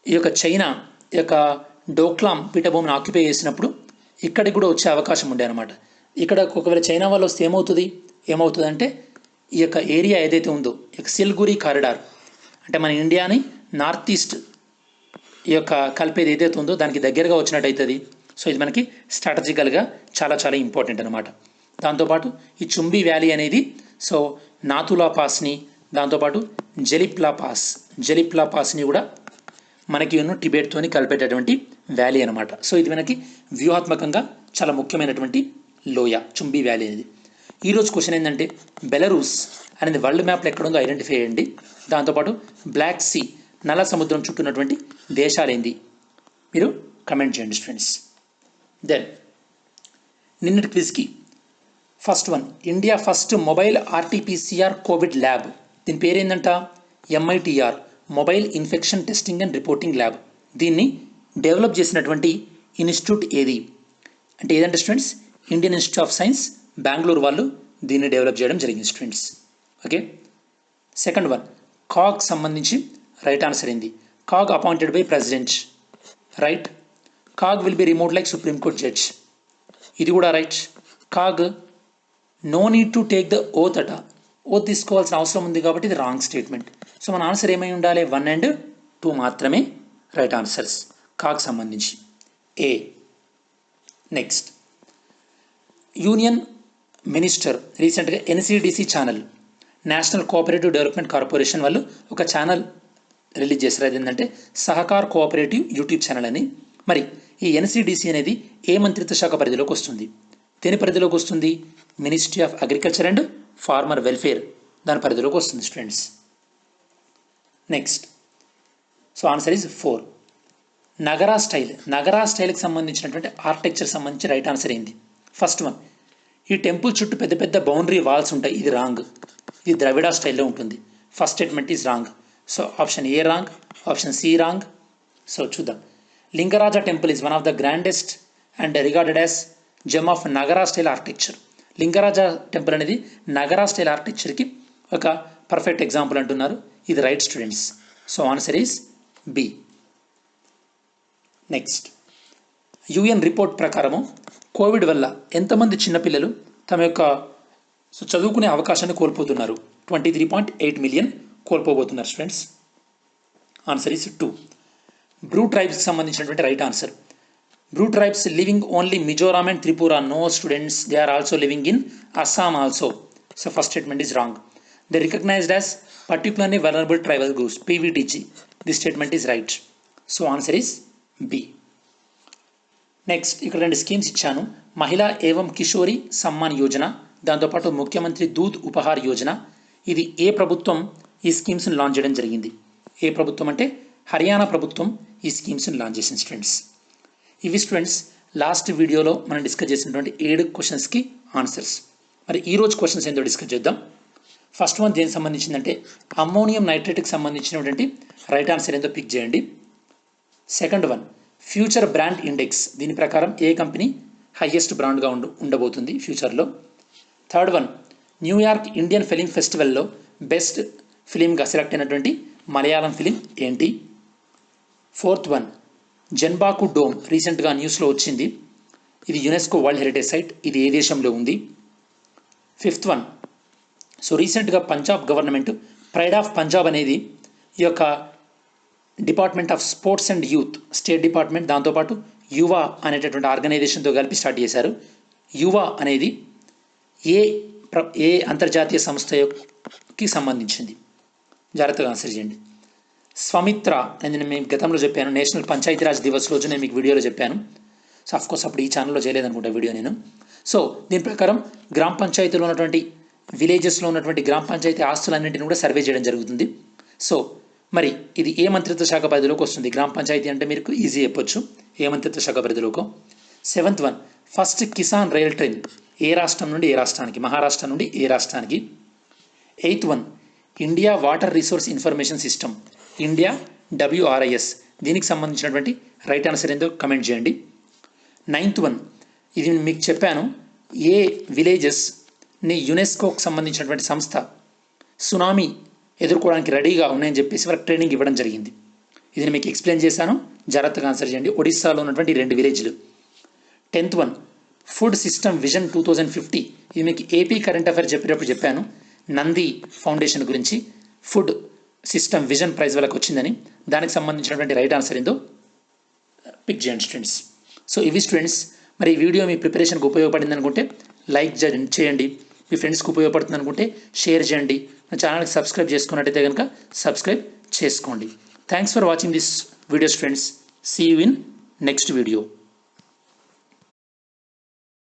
ఈ యొక్క చైనా ఈ యొక్క డోక్లాం పీఠభూమిని ఆక్యుపై చేసినప్పుడు ఇక్కడికి కూడా వచ్చే అవకాశం ఉండే అనమాట. ఇక్కడ ఒకవేళ చైనా వాళ్ళు వస్తే ఏమవుతుంది అంటే, ఈ యొక్క ఏరియా ఏదైతే ఉందో ఈ యొక్క సిల్గురి కారిడార్ అంటే మన ఇండియాని నార్త్ ఈస్ట్ ఈ యొక్క కలిపేది ఏదైతే ఉందో దానికి దగ్గరగా వచ్చినట్టు అవుతుంది. సో ఇది మనకి స్ట్రాటజికల్గా చాలా చాలా ఇంపార్టెంట్ అనమాట. దాంతోపాటు ఈ చుంబీ వ్యాలీ అనేది సో నాతులా పాస్ని, దాంతోపాటు జలిప్లా పాస్ని కూడా మనకి టిబెట్తోని కలిపేటటువంటి వ్యాలీ అనమాట. సో ఇది మనకి వ్యూహాత్మకంగా చాలా ముఖ్యమైనటువంటి లోయ చుంబీ వ్యాలీ అనేది. ఈరోజు క్వశ్చన్ ఏంటంటే, బెలరూస్ అనేది వరల్డ్ మ్యాప్లో ఎక్కడుందో ఐడెంటిఫై చేయండి. దాంతోపాటు బ్లాక్ సీ నల్ల సముద్రం చుట్టూ ఉన్నటువంటి దేశాలు ఏంది మీరు కమెంట్ చేయండి స్టూడెంట్స్. దెన్ నిన్నటి క్విజ్కి first one, India first mobile RTPCR covid lab. దీని పేరు ఏంటంట, MITR mobile infection testing and reporting lab. దీన్ని డెవలప్ చేసినటువంటి ఇన్స్టిట్యూట్ ఏది అంటే ఏదంటే students, Indian Institute of Science Bengaluru వాళ్ళు దీన్ని డెవలప్ చేయడం జరిగింది students. Okay. Second one, CAG సంబంధించి రైట్ ఆన్సర్ ఏంది, CAG appointed by president, right. CAG will be removed like supreme court judge, ఇది కూడా right. CAG no need to take the oath అట, oath తీసుకోవాల్సిన అవసరం ఉంది కాబట్టి ఇది రాంగ్ స్టేట్మెంట్. సో మన ఆన్సర్ ఏమై ఉండాలి, 1 and 2 మాత్రమే రైట్ ఆన్సర్స్ కాగ్ సంబంధించి ఏ. నెక్స్ట్, యూనియన్ మినిస్టర్ రీసెంట్గా NCDC channel, national cooperative development corporation వాళ్ళు ఒక ఛానల్ రిలీజ్ చేశారు. అది ఏంటంటే సహకార్ కోఆపరేటివ్ యూట్యూబ్ ఛానల్ అని. మరి ఈ NCDC అనేది ఏ మంత్రిత్వ శాఖ పరిధిలోకి వస్తుంది, దేని పరిధిలోకి వస్తుంది, ministry of agriculture and farmer welfare దాని పరిధిలోకి వస్తుంది students. Next, so answer is 4. Nagara స్టైల్కి సంబంధించినటువంటి ఆర్కిటెక్చర్ సంబంధించి రైట్ ఆన్సర్ ఏంది, ఫస్ట్ వన్, ఈ టెంపుల్ చుట్టూ పెద్ద పెద్ద బౌండరీ వాల్స్ ఉంటాయి, ఇది రాంగ్, ఇది ద్రవిడ స్టైల్లో ఉంటుంది. First statement is wrong. So option A wrong, option C wrong. So చూద్దాం. Lingaraja temple is one of the grandest and regarded as gem of Nagara style architecture. Lingaraja temple అనేది నగరా స్టైల్ ఆర్కిటెక్చర్కి ఒక పర్ఫెక్ట్ ఎగ్జాంపుల్ అంటున్నారు, ఇది right students. So answer is B. Next, UN report ప్రకారము covid వల్ల ఎంతమంది చిన్నపిల్లలు తమ యొక్క చదువుకునే అవకాశాన్ని కోల్పోతున్నారు, 23.8 మిలియన్ కోల్పోబోతున్నారు స్టూడెంట్స్. Answer is 2. బ్రూ ట్రైబ్స్కి సంబంధించినటువంటి right answer, Bru tribes living only Mizoram and Tripura, no students, they are also living in Assam also. So first statement is wrong. They recognized as particularly vulnerable tribal groups, PVTG. This statement is right. So answer is B. Next, ఇక్కడ 2 schemes ఇచ్చాను, మహిళా ఏవం కిషోరి సమ్మాన్ యోజన, దాంతోపాటు ముఖ్యమంత్రి దూద్ ఉపహార్ యోజన. ఇది ఏ ప్రభుత్వం ఈ స్కీమ్స్ని launch చేయడం జరిగింది, ఏ ప్రభుత్వం అంటే హర్యానా ప్రభుత్వం ఈ స్కీమ్స్ని లాంచ్ చేసింది స్టూడెంట్స్. ఇవి స్టూడెంట్స్ లాస్ట్ వీడియోలో మనం డిస్కస్ చేసినటువంటి 7 క్వశ్చన్స్కి ఆన్సర్స్. మరి ఈరోజు క్వశ్చన్స్ ఏంటో డిస్కస్ చేద్దాం. ఫస్ట్ వన్ దేనికి సంబంధించిందంటే అమ్మోనియం నైట్రేట్కి సంబంధించినటువంటి రైట్ ఆన్సర్ ఏంటో పిక్ చేయండి. Second one, future brand index, దీని ప్రకారం ఏ కంపెనీ హైయెస్ట్ బ్రాండ్గా ఉండబోతుంది ఫ్యూచర్లో. Third one, New York Indian film ఫెస్టివల్లో బెస్ట్ ఫిలింగా సెలెక్ట్ అయినటువంటి మలయాళం ఫిలిం ఏంటి. ఫోర్త్ వన్, జన్బాకు డోమ్ రీసెంట్గా న్యూస్లో వచ్చింది, ఇది యునెస్కో వరల్డ్ హెరిటేజ్ సైట్, ఇది ఏ దేశంలో ఉంది. ఫిఫ్త్ వన్, సో రీసెంట్గా Punjab government pride of Punjab అనేది ఈ యొక్క department of sports and youth state department, దాంతోపాటు యువ అనేటటువంటి ఆర్గనైజేషన్తో కలిపి స్టార్ట్ చేశారు. యువ అనేది ఏ అంతర్జాతీయ సంస్థకి సంబంధించింది, జాగ్రత్తగా ఆన్సర్ చేయండి. స్వమిత్ర అనేది నేను మీకు గతంలో చెప్పాను, నేషనల్ పంచాయతీరాజ్ దివస్ రోజు నేను మీకు వీడియోలో చెప్పాను. సో అఫ్కోర్స్ అప్పుడు ఈ ఛానల్లో చేయలేదనుకుంటా వీడియో నేను. సో దీని ప్రకారం గ్రామ పంచాయతీలో ఉన్నటువంటి విలేజెస్లో ఉన్నటువంటి గ్రామ పంచాయతీ ఆస్తులన్నింటినీ కూడా సర్వే చేయడం జరుగుతుంది. సో మరి ఇది ఏ మంత్రిత్వ శాఖ పరిధిలోకి వస్తుంది, గ్రామ పంచాయతీ అంటే మీరు ఈజీ చెప్పొచ్చు ఏ మంత్రిత్వ శాఖ పరిధిలోకో. Seventh one, first Kisan rail train ఏ రాష్ట్రం నుండి ఏ రాష్ట్రానికి? మహారాష్ట్ర నుండి ఏ రాష్ట్రానికి? 8th one India water resource information system, India WRIS, దీనికి సంబంధించినటువంటి రైట్ ఆన్సర్ ఏందో కమెంట్ చేయండి. 9th వన్ ఇది మీకు చెప్పాను, ఏ విలేజెస్ని యునెస్కోకి సంబంధించినటువంటి సంస్థ సునామీ ఎదుర్కోవడానికి రెడీగా ఉన్నాయని చెప్పేసి వాళ్ళకి ట్రైనింగ్ ఇవ్వడం జరిగింది. ఇది మీకు ఎక్స్ప్లెయిన్ చేశాను, జాగ్రత్తగా ఆన్సర్ చేయండి. ఒడిస్సాలో ఉన్నటువంటి 2 విలేజ్లు. 10th one food system vision 2050, ఇది మీకు ఏపీ కరెంట్ అఫైర్ చెప్పేటప్పుడు చెప్పాను. నంది ఫౌండేషన్ గురించి ఫుడ్ సిస్టమ్ విజన్ ప్రైజ్ వాళ్ళకి వచ్చిందని, దానికి సంబంధించినటువంటి రైట్ ఆన్సర్ ఏందో పిక్ చేయండి స్టూడెంట్స్. సో ఇవి స్టూడెంట్స్, మరి ఈ వీడియో మీ ప్రిపరేషన్కి ఉపయోగపడింది అనుకుంటే లైక్ చేయండి, మీ ఫ్రెండ్స్కి ఉపయోగపడుతుంది అనుకుంటే షేర్ చేయండి, నా ఛానల్కి సబ్స్క్రైబ్ చేసుకున్నట్టయితే కనుక సబ్స్క్రైబ్ చేసుకోండి. Thanks for watching this video students. See you in next video.